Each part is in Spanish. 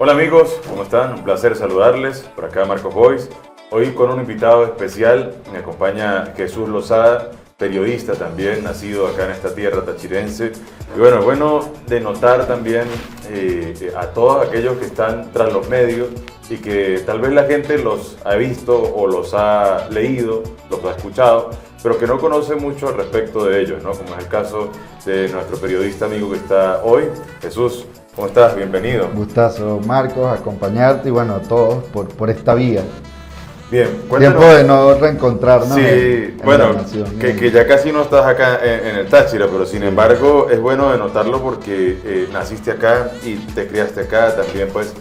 Hola amigos, ¿cómo están? Un placer saludarles. Por acá Marcos Boys. Hoy con un invitado especial. Me acompaña Jesús Lozada, periodista también, nacido acá en esta tierra tachirense. Y bueno de notar también a todos aquellos que están tras los medios y que tal vez la gente los ha visto o los ha leído, los ha escuchado, pero que no conoce mucho al respecto de ellos, ¿no? Como es el caso de nuestro periodista amigo que está hoy, Jesús. ¿Cómo estás? Bienvenido. Gustazo, Marcos, acompañarte y bueno, a todos por esta vía. Bien, cuéntanos. Tiempo de no reencontrarnos. Sí, que ya casi no estás acá en el Táchira, pero sin embargo es bueno denotarlo porque naciste acá y te criaste acá, también pues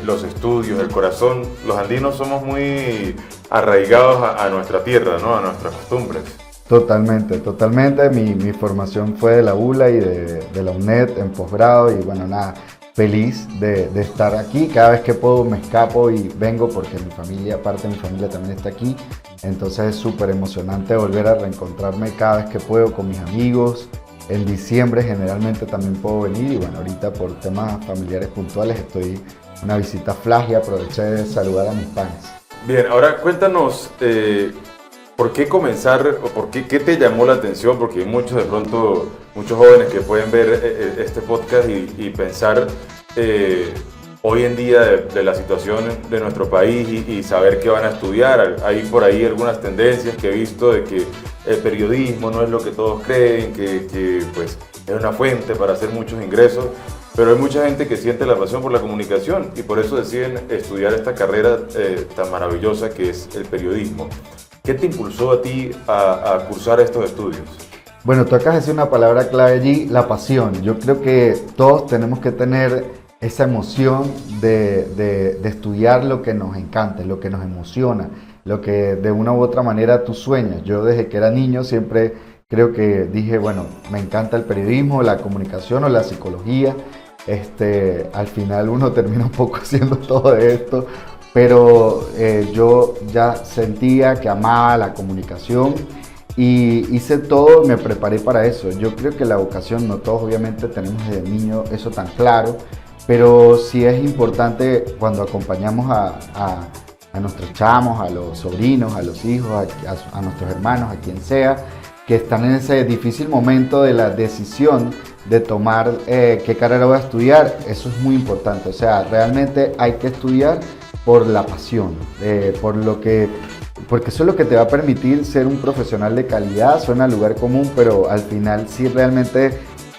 los estudios, el corazón. Los andinos somos muy arraigados a nuestra tierra, ¿no? A nuestras costumbres. Totalmente. Mi formación fue de la ULA y de la UNED en posgrado y bueno, nada, feliz de estar aquí. Cada vez que puedo me escapo y vengo porque mi familia, parte de mi familia también está aquí. Entonces es súper emocionante volver a reencontrarme cada vez que puedo con mis amigos. En diciembre generalmente también puedo venir y bueno, ahorita por temas familiares puntuales estoy en una visita flash y aproveché de saludar a mis panes. Bien, ahora cuéntanos... ¿Por qué comenzar o por qué te llamó la atención? Porque hay muchos jóvenes que pueden ver este podcast y pensar hoy en día de la situación de nuestro país y saber qué van a estudiar. Hay por ahí algunas tendencias que he visto de que el periodismo no es lo que todos creen, que pues es una fuente para hacer muchos ingresos. Pero hay mucha gente que siente la pasión por la comunicación y por eso deciden estudiar esta carrera tan maravillosa que es el periodismo. ¿Qué te impulsó a ti a cursar estos estudios? Bueno, tú acabas de decir una palabra clave allí, la pasión. Yo creo que todos tenemos que tener esa emoción de estudiar lo que nos encanta, lo que nos emociona, lo que de una u otra manera tú sueñas. Yo desde que era niño siempre creo que dije, bueno, me encanta el periodismo, la comunicación o la psicología. Al final uno termina un poco haciendo todo esto. Pero yo ya sentía que amaba la comunicación y hice todo, me preparé para eso. Yo creo que la vocación, no todos obviamente tenemos desde niño eso tan claro, pero sí es importante cuando acompañamos a nuestros chamos, a los sobrinos, a los hijos, a nuestros hermanos, a quien sea, que están en ese difícil momento de la decisión de tomar qué carrera voy a estudiar. Eso es muy importante, o sea, realmente hay que estudiar por la pasión, porque eso es lo que te va a permitir ser un profesional de calidad. Suena lugar común, pero al final sí realmente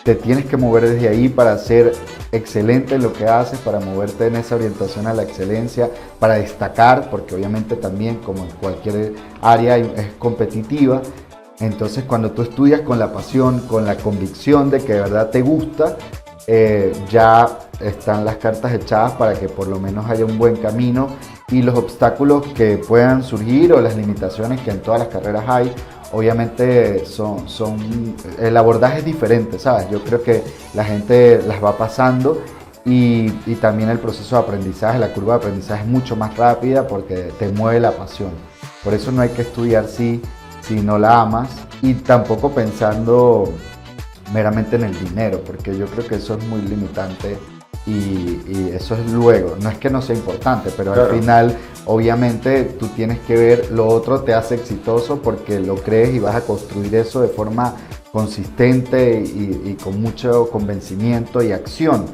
te tienes que mover desde ahí para ser excelente en lo que haces, para moverte en esa orientación a la excelencia, para destacar, porque obviamente también como en cualquier área es competitiva. Entonces cuando tú estudias con la pasión, con la convicción de que de verdad te gusta, ya están las cartas echadas para que por lo menos haya un buen camino y los obstáculos que puedan surgir o las limitaciones que en todas las carreras hay, obviamente el abordaje es diferente, ¿sabes? Yo creo que la gente las va pasando y también el proceso de aprendizaje, la curva de aprendizaje es mucho más rápida porque te mueve la pasión. Por eso no hay que estudiar si no la amas y tampoco pensando meramente en el dinero, porque yo creo que eso es muy limitante y eso es luego, no es que no sea importante, pero claro, al final obviamente tú tienes que ver lo otro te hace exitoso porque lo crees y vas a construir eso de forma consistente y con mucho convencimiento y acción.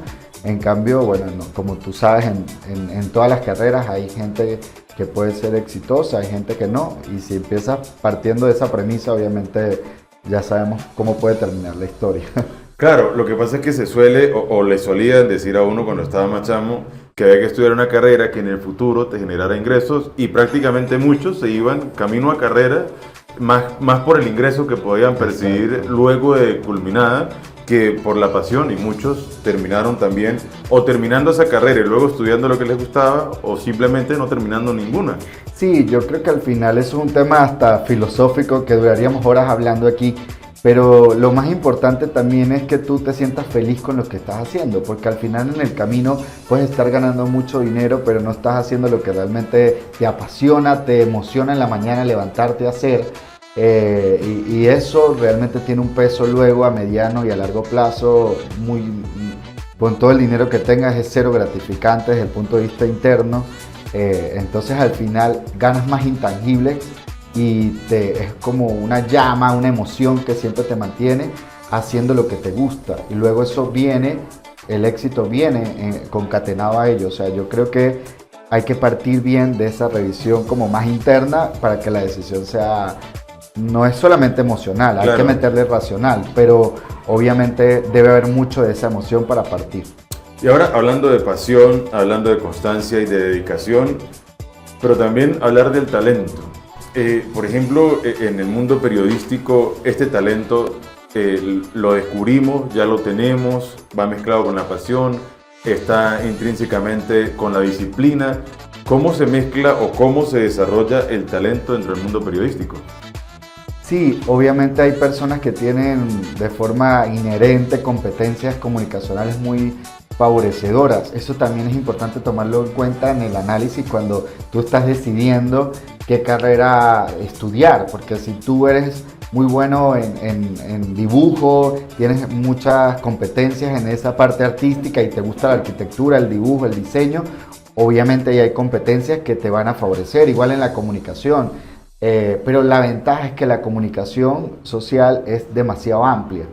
En cambio, bueno, no, como tú sabes, en todas las carreras hay gente que puede ser exitosa, hay gente que no, y si empiezas partiendo de esa premisa, obviamente ya sabemos cómo puede terminar la historia. Claro, lo que pasa es que se suele, o le solían decir a uno cuando estaba más chamo, que había que estudiar una carrera que en el futuro te generara ingresos, y prácticamente muchos se iban camino a carrera, más por el ingreso que podían percibir luego de culminada, que por la pasión, y muchos terminaron también, o terminando esa carrera y luego estudiando lo que les gustaba, o simplemente no terminando ninguna. Sí, yo creo que al final eso es un tema hasta filosófico que duraríamos horas hablando aquí, pero lo más importante también es que tú te sientas feliz con lo que estás haciendo, porque al final en el camino puedes estar ganando mucho dinero, pero no estás haciendo lo que realmente te apasiona, te emociona en la mañana levantarte a hacer. Y eso realmente tiene un peso luego a mediano y a largo plazo con todo el dinero que tengas es cero gratificante desde el punto de vista interno. Entonces al final ganas más intangibles y es como una llama, una emoción que siempre te mantiene haciendo lo que te gusta. Y luego eso viene, el éxito viene concatenado a ello. O sea, yo creo que hay que partir bien de esa revisión como más interna para que la decisión sea, no es solamente emocional, hay que meterle racional, pero obviamente debe haber mucho de esa emoción para partir. Y ahora hablando de pasión, hablando de constancia y de dedicación, pero también hablar del talento. Por ejemplo, en el mundo periodístico, este talento lo descubrimos, ya lo tenemos, va mezclado con la pasión, está intrínsecamente con la disciplina. ¿Cómo se mezcla o cómo se desarrolla el talento dentro del mundo periodístico? Sí, obviamente hay personas que tienen de forma inherente competencias comunicacionales muy favorecedoras. Eso también es importante tomarlo en cuenta en el análisis cuando tú estás decidiendo qué carrera estudiar, porque si tú eres muy bueno en dibujo, tienes muchas competencias en esa parte artística y te gusta la arquitectura, el dibujo, el diseño, obviamente ahí hay competencias que te van a favorecer, igual en la comunicación. Pero la ventaja es que la comunicación social es demasiado amplia.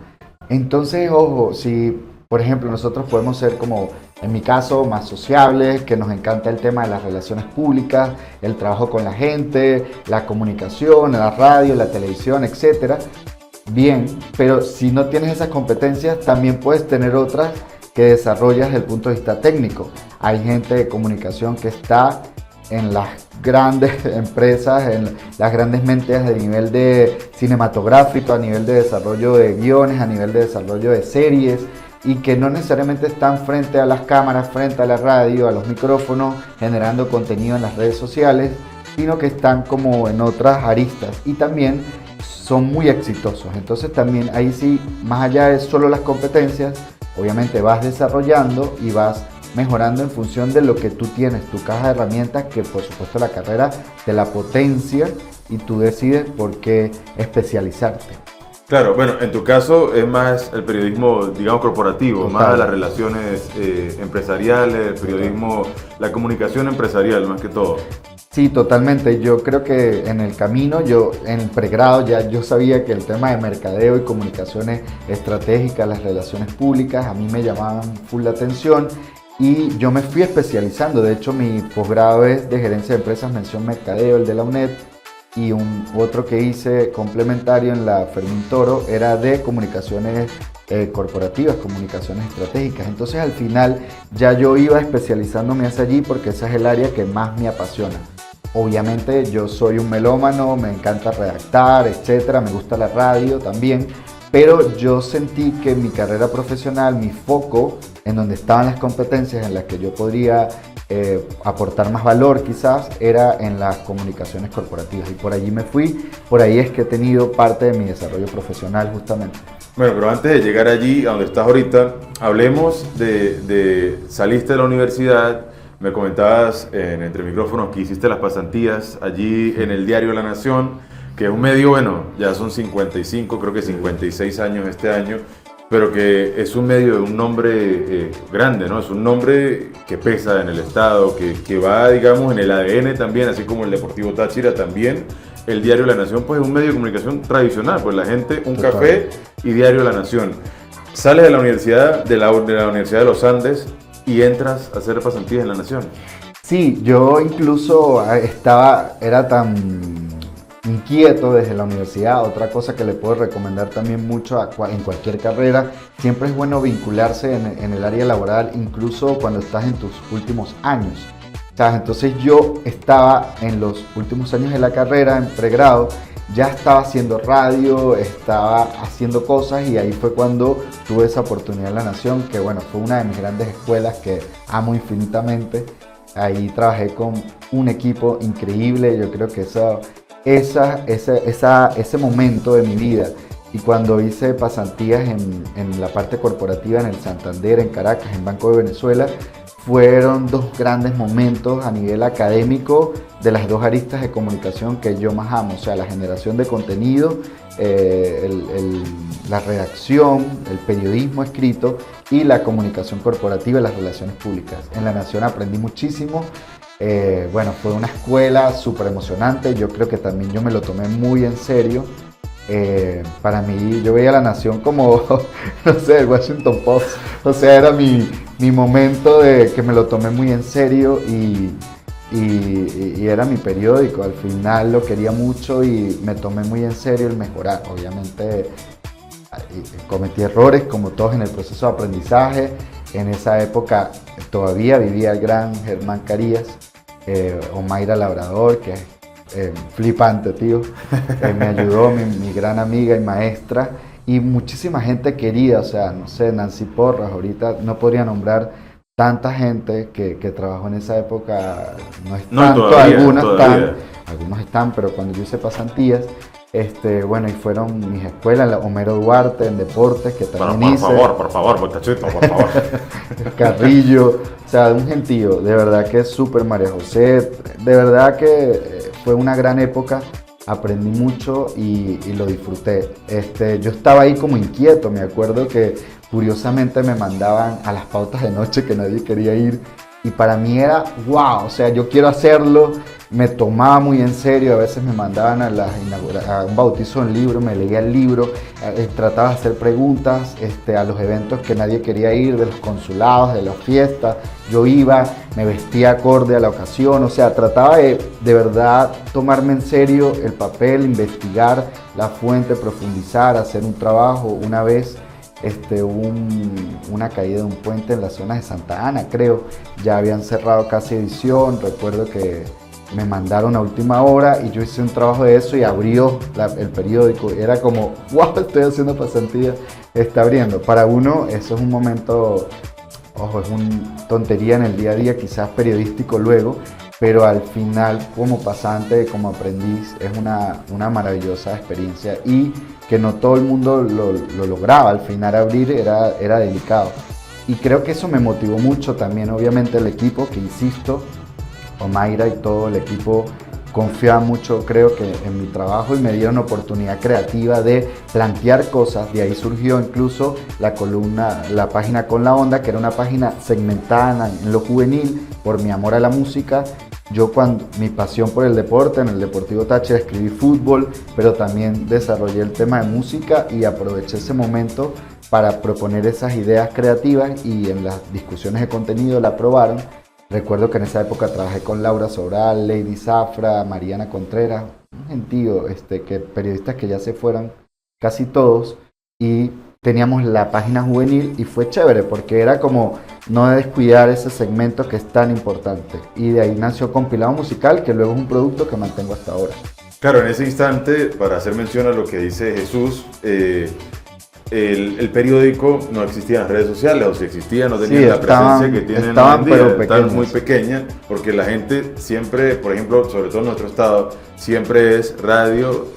Entonces, ojo, si por ejemplo nosotros podemos ser como, en mi caso, más sociables, que nos encanta el tema de las relaciones públicas, el trabajo con la gente, la comunicación, la radio, la televisión, etcétera. Bien, pero si no tienes esas competencias, también puedes tener otras que desarrollas desde el punto de vista técnico. Hay gente de comunicación que está en las grandes empresas, en las grandes mentes a nivel de cinematográfico, a nivel de desarrollo de guiones, a nivel de desarrollo de series, y que no necesariamente están frente a las cámaras, frente a la radio, a los micrófonos, generando contenido en las redes sociales, sino que están como en otras aristas y también son muy exitosos. Entonces también ahí sí, más allá de solo las competencias, obviamente vas desarrollando y vas mejorando en función de lo que tú tienes, tu caja de herramientas, que por supuesto la carrera te la potencia y tú decides por qué especializarte. Claro, bueno, en tu caso es más el periodismo, digamos, corporativo, total, más las relaciones empresariales, el periodismo, la comunicación empresarial más que todo. Sí, totalmente. Yo creo que en el camino, yo en el pregrado ya yo sabía que el tema de mercadeo y comunicaciones estratégicas, las relaciones públicas, a mí me llamaban full la atención y yo me fui especializando. De hecho, mi posgrado es de gerencia de empresas, mención mercadeo, el de la UNED, y otro que hice complementario en la Fermín Toro era de comunicaciones corporativas, comunicaciones estratégicas. Entonces al final ya yo iba especializándome hacia allí porque esa es el área que más me apasiona. Obviamente yo soy un melómano, me encanta redactar, etcétera, me gusta la radio también, pero yo sentí que mi carrera profesional, mi foco, en donde estaban las competencias en las que yo podría aportar más valor quizás, era en las comunicaciones corporativas, y por allí me fui, por ahí es que he tenido parte de mi desarrollo profesional justamente. Bueno, pero antes de llegar allí, a donde estás ahorita, hablemos de saliste de la universidad, me comentabas entre micrófonos que hiciste las pasantías allí en el diario La Nación, que es un medio, bueno, ya son 55, creo que 56 años este año, pero que es un medio de un nombre grande, ¿no? Es un nombre que pesa en el Estado, que va, digamos, en el ADN también, así como el Deportivo Táchira también. El diario La Nación, pues, es un medio de comunicación tradicional, pues la gente, un total, café y diario La Nación. Sales de la universidad, de la Universidad de los Andes y entras a hacer pasantías en La Nación. Sí, yo incluso era tan inquieto desde la universidad. Otra cosa que le puedo recomendar también mucho en cualquier carrera, siempre es bueno vincularse en el área laboral, incluso cuando estás en tus últimos años. Entonces yo estaba en los últimos años de la carrera, en pregrado, ya estaba haciendo radio, estaba haciendo cosas, y ahí fue cuando tuve esa oportunidad en La Nación, que bueno, fue una de mis grandes escuelas que amo infinitamente. Ahí trabajé con un equipo increíble. Yo creo que ese momento de mi vida, y cuando hice pasantías en la parte corporativa en el Santander, en Caracas, en Banco de Venezuela, fueron dos grandes momentos a nivel académico de las dos aristas de comunicación que yo más amo, o sea, la generación de contenido, la redacción, el periodismo escrito y la comunicación corporativa y las relaciones públicas. En La Nación aprendí muchísimo. Bueno, fue una escuela súper emocionante, yo creo que también yo me lo tomé muy en serio. Para mí, yo veía La Nación como, no sé, el Washington Post, o sea, era mi momento de que me lo tomé muy en serio y era mi periódico. Al final lo quería mucho y me tomé muy en serio el mejorar. Obviamente cometí errores como todos en el proceso de aprendizaje. En esa época todavía vivía el gran Germán Carías, Omaira Labrador, que es flipante, tío. Me ayudó, mi gran amiga y maestra, y muchísima gente querida, o sea, no sé, Nancy Porras, ahorita no podría nombrar tanta gente que trabajó en esa época, no es tanto, todavía, algunos están, pero cuando yo hice pasantías, bueno, y fueron mis escuelas, Homero Duarte en deportes, que también hice. Por favor, muchachito, por favor. Carrillo, o sea, un gentío, de verdad que es súper María José, de verdad que fue una gran época, aprendí mucho y lo disfruté. Yo estaba ahí como inquieto, me acuerdo que curiosamente me mandaban a las pautas de noche que nadie quería ir y para mí era wow, o sea, yo quiero hacerlo. Me tomaba muy en serio, a veces me mandaban a un bautizo en libro, me leía el libro, trataba de hacer preguntas a los eventos que nadie quería ir, de los consulados, de las fiestas, yo iba, me vestía acorde a la ocasión, o sea, trataba de verdad tomarme en serio el papel, investigar la fuente, profundizar, hacer un trabajo. Una vez hubo una caída de un puente en la zona de Santa Ana, creo, ya habían cerrado casi edición, recuerdo que me mandaron a última hora y yo hice un trabajo de eso y abrió el periódico. Era como, wow, estoy haciendo pasantía, está abriendo. Para uno eso es un momento, ojo, es una tontería en el día a día, quizás periodístico luego, pero al final como pasante, como aprendiz, es una maravillosa experiencia y que no todo el mundo lo lograba. Al final abrir era delicado. Y creo que eso me motivó mucho también, obviamente, el equipo, que insisto, Omaira y todo el equipo confiaba mucho, creo que en mi trabajo y me dieron oportunidad creativa de plantear cosas. De ahí surgió incluso la página Con la Onda, que era una página segmentada en lo juvenil por mi amor a la música. Yo mi pasión por el deporte, en el Deportivo Táchira escribí fútbol, pero también desarrollé el tema de música y aproveché ese momento para proponer esas ideas creativas y en las discusiones de contenido la aprobaron. Recuerdo que en esa época trabajé con Laura Sobral, Lady Zafra, Mariana Contreras, un gentío, periodistas que ya se fueron casi todos, y teníamos la página juvenil y fue chévere porque era como no descuidar ese segmento que es tan importante. Y de ahí nació Compilado Musical, que luego es un producto que mantengo hasta ahora. Claro, en ese instante, para hacer mención a lo que dice Jesús, el periódico no existía en las redes sociales, o si existía no tenía la presencia que tienen hoy en día, estaban muy pequeña, porque la gente siempre, por ejemplo, sobre todo en nuestro estado, siempre es radio,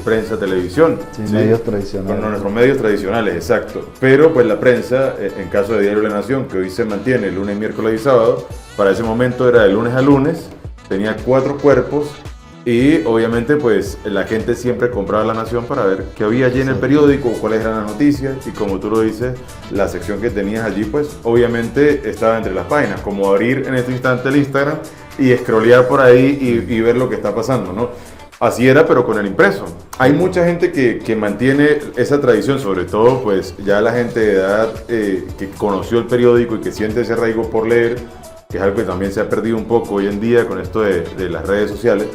prensa, televisión. Sí, medios tradicionales. Con nuestros medios tradicionales, exacto. Pero pues la prensa, en caso de Diario La Nación, que hoy se mantiene lunes, miércoles y sábado, para ese momento era de lunes a lunes, tenía 4 cuerpos. Y obviamente pues la gente siempre compraba La Nación para ver qué había allí en el periódico, cuáles eran las noticias, y como tú lo dices, la sección que tenías allí pues obviamente estaba entre las páginas, como abrir en este instante el Instagram y scrollear por ahí y ver lo que está pasando, ¿no? Así era, pero con el impreso. Hay mucha gente que mantiene esa tradición, sobre todo pues ya la gente de edad que conoció el periódico y que siente ese arraigo por leer, que es algo que también se ha perdido un poco hoy en día con esto de las redes sociales.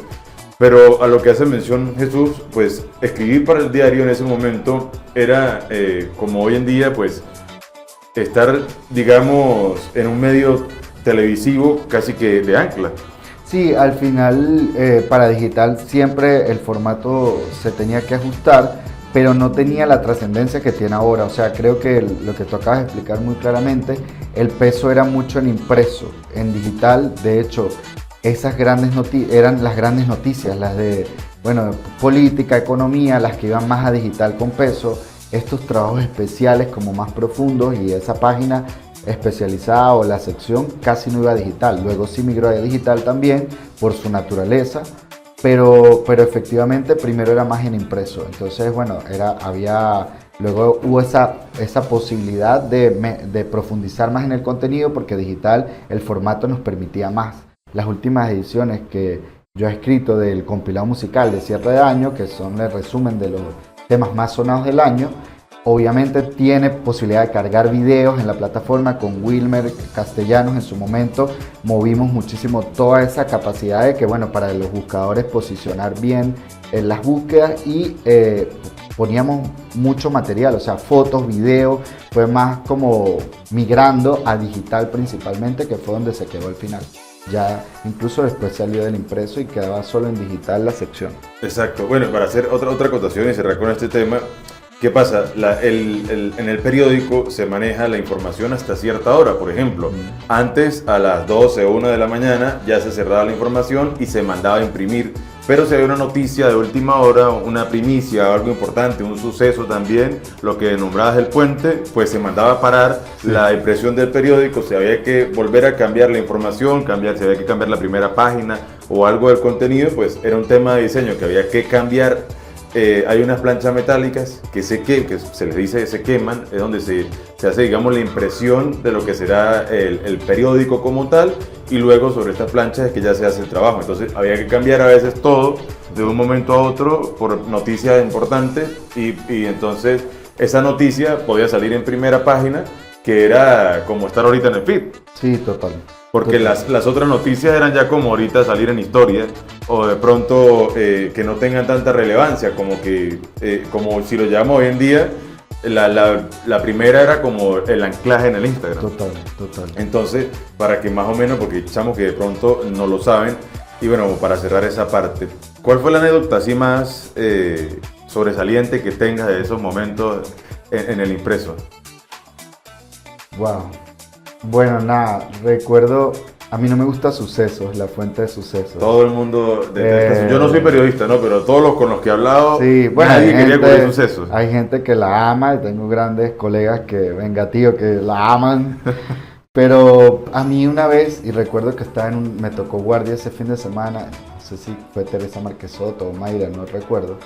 Pero a lo que hace mención Jesús, pues escribir para el diario en ese momento era, como hoy en día, pues estar, digamos, en un medio televisivo casi que de ancla. Sí, al final para digital siempre el formato se tenía que ajustar, pero no tenía la trascendencia que tiene ahora. O sea, creo que lo que tú acabas de explicar muy claramente, el peso era mucho en impreso, en digital, de hecho. Esas eran las grandes noticias, las de, bueno, política, economía, las que iban más a digital con peso, estos trabajos especiales como más profundos, y esa página especializada o la sección casi no iba a digital. Luego sí migró a digital también por su naturaleza, pero efectivamente primero era más en impreso. Entonces, bueno, luego hubo esa posibilidad de profundizar más en el contenido porque digital el formato nos permitía más. Las últimas ediciones que yo he escrito del compilado musical de cierre de año, que son el resumen de los temas más sonados del año, obviamente tiene posibilidad de cargar videos en la plataforma. Con Wilmer Castellanos en su momento movimos muchísimo toda esa capacidad de que, bueno, para los buscadores posicionar bien en las búsquedas y poníamos mucho material, o sea, fotos, videos, fue más como migrando a digital principalmente, que fue donde se quedó al final. Ya incluso después salió del impreso y quedaba solo en digital la sección. Exacto. Bueno, para hacer otra acotación y cerrar con este tema, ¿qué pasa? En el periódico se maneja la información hasta cierta hora. Por ejemplo, antes a las 12 o 1 de la mañana ya se cerraba la información y se mandaba a imprimir. Pero si había una noticia de última hora, una primicia, algo importante, un suceso también, lo que nombrabas el puente, pues se mandaba a parar la impresión del periódico, se había que volver a cambiar la información, se había que cambiar la primera página o algo del contenido, pues era un tema de diseño que había que cambiar. Hay unas planchas metálicas que se les dice se queman, es donde se hace, digamos, la impresión de lo que será el periódico como tal, y luego sobre estas planchas es que ya se hace el trabajo. Entonces había que cambiar a veces todo de un momento a otro por noticias importantes, y entonces esa noticia podía salir en primera página, que era como estar ahorita en el feed. Sí, total. Porque las otras noticias eran ya como ahorita salir en historia, o de pronto que no tengan tanta relevancia, como si lo llamamos hoy en día, la primera era como el anclaje en el Instagram. Total. Entonces, para que más o menos, porque echamos que de pronto no lo saben, y bueno, para cerrar esa parte, ¿cuál fue la anécdota así más sobresaliente que tengas de esos momentos en el impreso? Wow. Bueno, nada, recuerdo, a mí no me gusta Sucesos, la fuente de Sucesos. Todo el mundo detesta. Yo no soy periodista, ¿no? Pero todos los con los que he hablado, sí, bueno, nadie quería cubrir Sucesos. Hay gente que la ama, y tengo grandes colegas vengativos que la aman. Pero a mí una vez, y recuerdo que me tocó guardia ese fin de semana, no sé si fue Teresa Marquesoto o Mayra, no recuerdo,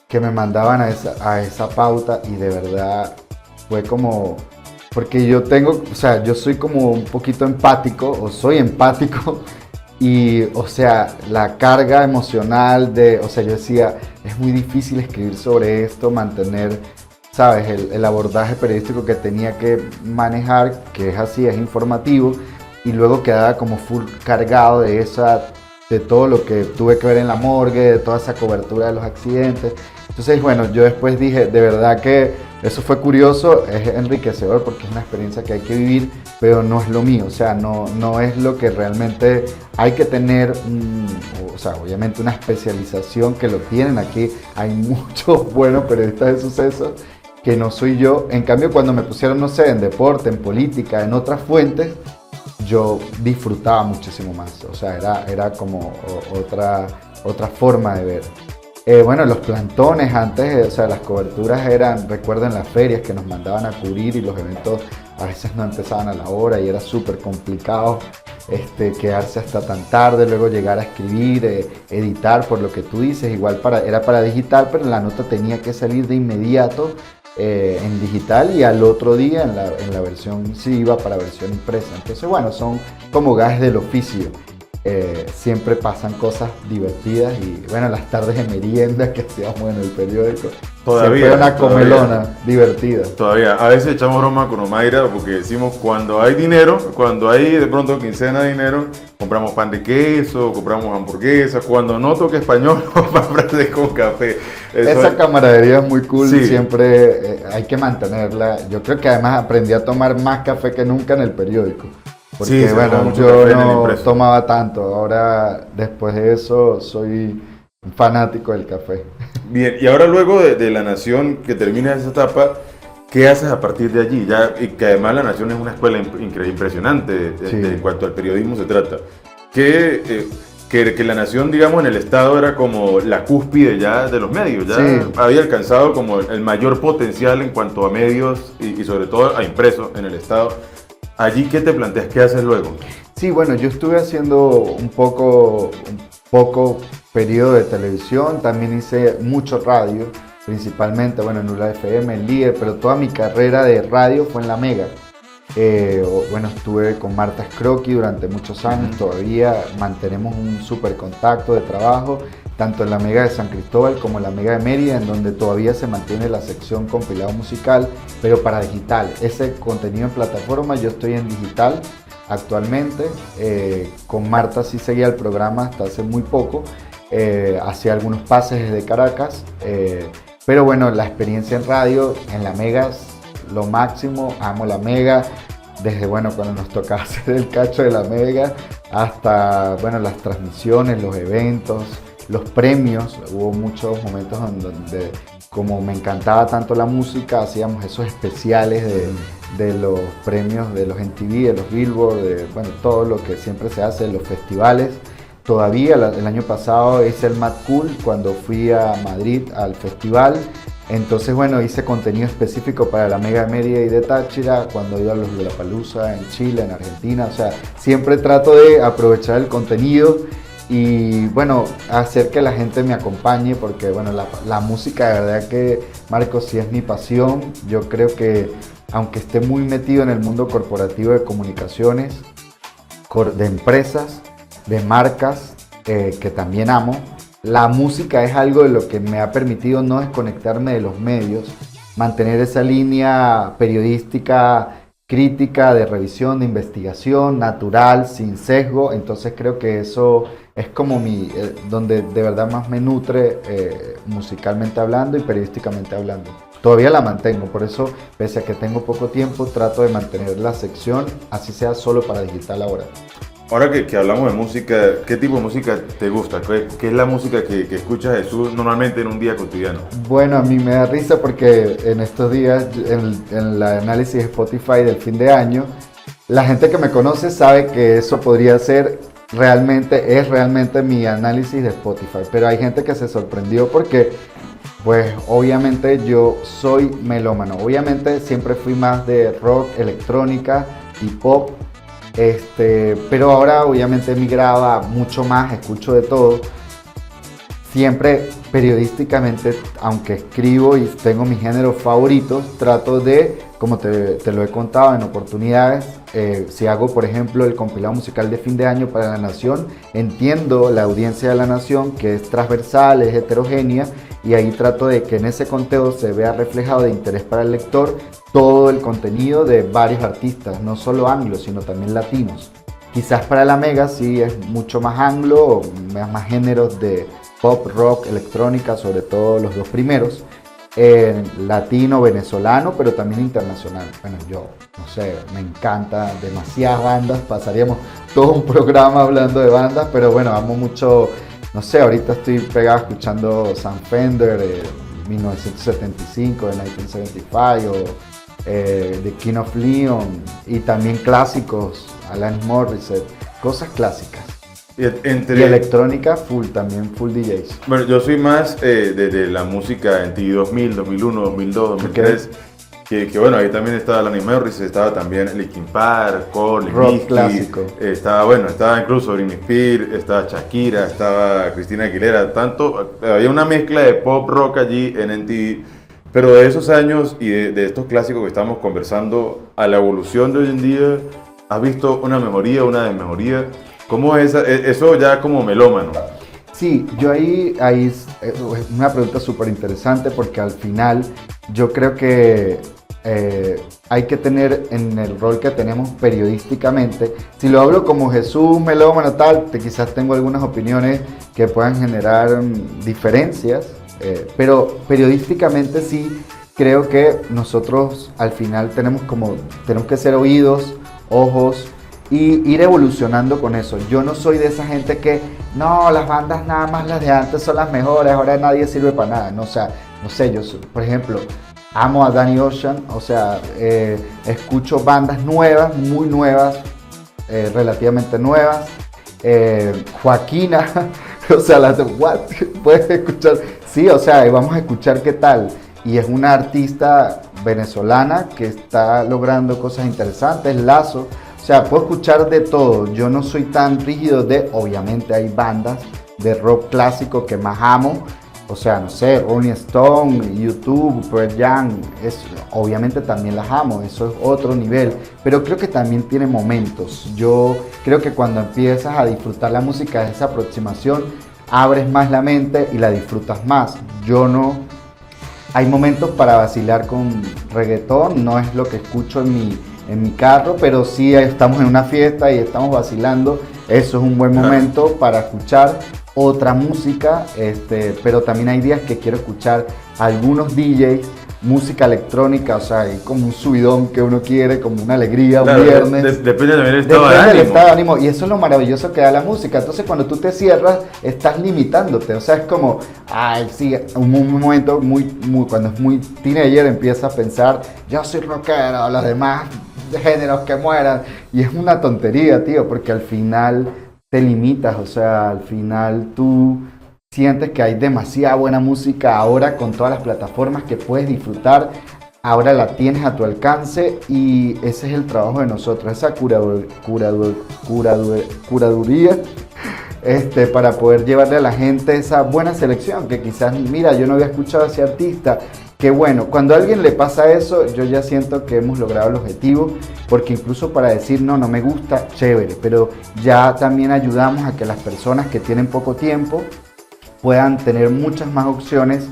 que me mandaban a esa pauta, y de verdad fue como... Porque yo soy como un poquito empático, o soy empático, y, o sea, la carga emocional yo decía, es muy difícil escribir sobre esto, mantener, ¿sabes? El abordaje periodístico que tenía que manejar, que es así, es informativo, y luego quedaba como full cargado de todo lo que tuve que ver en la morgue, de toda esa cobertura de los accidentes. Entonces, bueno, yo después dije, de verdad que eso fue curioso, es enriquecedor porque es una experiencia que hay que vivir, pero no es lo mío, o sea, no es lo que realmente hay que tener, obviamente una especialización que lo tienen aquí. Hay muchos buenos periodistas de sucesos que no soy yo. En cambio, cuando me pusieron, no sé, en deporte, en política, en otras fuentes, yo disfrutaba muchísimo más, o sea, era como otra forma de ver. Bueno, los plantones antes, las coberturas recuerdo en las ferias que nos mandaban a cubrir, y los eventos a veces no empezaban a la hora y era súper complicado quedarse hasta tan tarde, luego llegar a escribir, editar, por lo que tú dices, igual era para digital, pero la nota tenía que salir de inmediato en digital, y al otro día en la versión, sí iba para versión impresa. Entonces, bueno, son como gajes del oficio. Siempre pasan cosas divertidas, y bueno, las tardes de merienda que hacíamos en el periódico, todavía siempre una comelona divertida. Todavía, a veces echamos broma con Omaira porque decimos, cuando hay dinero, cuando hay de pronto quincena de dinero, compramos pan de queso, compramos hamburguesas. Cuando no toque español, pan francés con café. Esa camaradería es muy cool, sí. Siempre hay que mantenerla. Yo creo que además aprendí a tomar más café que nunca en el periódico. Porque sí, bueno, yo no tomaba tanto, ahora después de eso soy un fanático del café. Bien, y ahora luego de La Nación, que termina esa etapa, ¿qué haces a partir de allí? Y que además La Nación es una escuela impresionante en cuanto al periodismo se trata. Que La Nación, digamos, en el Estado era como la cúspide ya de los medios, ya había alcanzado como el mayor potencial en cuanto a medios y sobre todo a impresos en el Estado. Allí, ¿qué te planteas? ¿Qué haces luego? Sí, bueno, yo estuve haciendo un poco periodo de televisión, también hice mucho radio, principalmente, bueno, en ULA FM, en líder, pero toda mi carrera de radio fue en La Mega. Bueno, estuve con Marta Scrocchi durante muchos años, todavía mantenemos un súper contacto de trabajo, tanto en la Mega de San Cristóbal como en la Mega de Mérida, en donde todavía se mantiene la sección compilado musical, pero para digital. Ese contenido en plataforma, yo estoy en digital actualmente. Con Marta sí seguía el programa hasta hace muy poco, hacía algunos pases desde Caracas, pero bueno, la experiencia en radio, en la Mega, lo máximo, amo la Mega, desde bueno, cuando nos tocaba hacer el cacho de la Mega, hasta bueno, las transmisiones, los eventos, los premios. Hubo muchos momentos en donde, como me encantaba tanto la música, hacíamos esos especiales de los premios de los MTV, de los Billboard, de bueno, todo lo que siempre se hace en los festivales. Todavía el año pasado hice el Mad Cool cuando fui a Madrid al festival. Entonces, bueno, hice contenido específico para la Mega de Mérida y de Táchira, cuando iba a los Lollapalooza en Chile, en Argentina. O sea, siempre trato de aprovechar el contenido y, bueno, hacer que la gente me acompañe, porque, bueno, la música, de verdad que, Marcos, sí es mi pasión. Yo creo que, aunque esté muy metido en el mundo corporativo de comunicaciones, de empresas, de marcas, que también amo, la música es algo de lo que me ha permitido no desconectarme de los medios, mantener esa línea periodística, crítica, de revisión, de investigación, natural, sin sesgo. Entonces creo que eso es como donde de verdad más me nutre, musicalmente hablando y periodísticamente hablando. Todavía la mantengo, por eso, pese a que tengo poco tiempo, trato de mantener la sección, así sea solo para digital ahora. Ahora que hablamos de música, ¿qué tipo de música te gusta? ¿Qué es la música que escucha Jesús normalmente en un día cotidiano? Bueno, a mí me da risa porque en estos días, en el análisis de Spotify del fin de año, la gente que me conoce sabe que eso podría ser es realmente mi análisis de Spotify. Pero hay gente que se sorprendió porque, pues, obviamente yo soy melómano. Obviamente siempre fui más de rock, electrónica y pop. Pero ahora obviamente he migrado a mucho más, escucho de todo. Siempre periodísticamente, aunque escribo y tengo mis géneros favoritos, trato de, como te lo he contado en oportunidades, si hago por ejemplo el compilado musical de fin de año para La Nación, entiendo la audiencia de La Nación, que es transversal, es heterogénea, y ahí trato de que en ese conteo se vea reflejado de interés para el lector todo el contenido de varios artistas, no solo anglos, sino también latinos. Quizás para la Mega sí es mucho más anglo, más géneros de pop, rock, electrónica, sobre todo los dos primeros, latino, venezolano, pero también internacional. Bueno, yo, no sé, me encanta demasiadas bandas, pasaríamos todo un programa hablando de bandas, pero bueno, amo mucho, no sé, ahorita estoy pegado escuchando Sam Fender, 1975, de 1975, o The King of Leon, y también clásicos, Alanis Morissette, cosas clásicas. Y electrónica full, también full DJs. Bueno, yo soy más de la música en 2000, 2001, 2002, 2003. Okay. Que bueno, ahí también estaba Alanis Morissette, estaba también Linkin Park, Korn, rock clásico. Estaba incluso Britney Spears, estaba Shakira, estaba Cristina Aguilera, había una mezcla de pop rock allí en MTV. Pero de esos años y de estos clásicos que estamos conversando, a la evolución de hoy en día, ¿has visto una mejoría, una desmejoría? ¿Cómo es eso ya como melómano? Sí, yo ahí es una pregunta súper interesante, porque al final yo creo que hay que tener en el rol que tenemos periodísticamente, si lo hablo como Jesús melómano tal, quizás tengo algunas opiniones que puedan generar diferencias, pero periodísticamente sí creo que nosotros al final tenemos que ser oídos, ojos, y ir evolucionando con eso. Yo no soy de esa gente que, no, las bandas nada más las de antes son las mejores, ahora nadie sirve para nada. No, o sea, no sé, yo por ejemplo, amo a Danny Ocean, o sea, escucho bandas nuevas, muy nuevas, relativamente nuevas. Joaquina, o sea, ¿what? Puedes escuchar, sí, o sea, vamos a escuchar qué tal. Y es una artista venezolana que está logrando cosas interesantes, Lazo. O sea, puedo escuchar de todo. Yo no soy tan rígido obviamente hay bandas de rock clásico que más amo. O sea, no sé, Rolling Stone, YouTube, Pearl Jam, obviamente también las amo, eso es otro nivel, pero creo que también tiene momentos. Yo creo que cuando empiezas a disfrutar la música de esa aproximación, abres más la mente y la disfrutas más. Hay momentos para vacilar con reggaetón, no es lo que escucho en mi carro, pero sí estamos en una fiesta y estamos vacilando, eso es un buen momento para escuchar otra música, pero también hay días que quiero escuchar algunos DJs, música electrónica, o sea, hay como un subidón que uno quiere, como una alegría, claro, un viernes. Depende también del estado de ánimo. Del estado de ánimo, y eso es lo maravilloso que da la música. Entonces, cuando tú te cierras, estás limitándote, o sea, es como, ay, sí, un momento cuando es muy teenager, empieza a pensar, yo soy rockero, los demás géneros que mueran, y es una tontería, tío, porque al final te limitas, o sea, al final tú sientes que hay demasiada buena música ahora con todas las plataformas que puedes disfrutar, ahora la tienes a tu alcance y ese es el trabajo de nosotros, esa curaduría para poder llevarle a la gente esa buena selección, que quizás, mira, yo no había escuchado a ese artista, que bueno, cuando a alguien le pasa eso, yo ya siento que hemos logrado el objetivo, porque incluso para decir no me gusta, chévere, pero ya también ayudamos a que las personas que tienen poco tiempo puedan tener muchas más opciones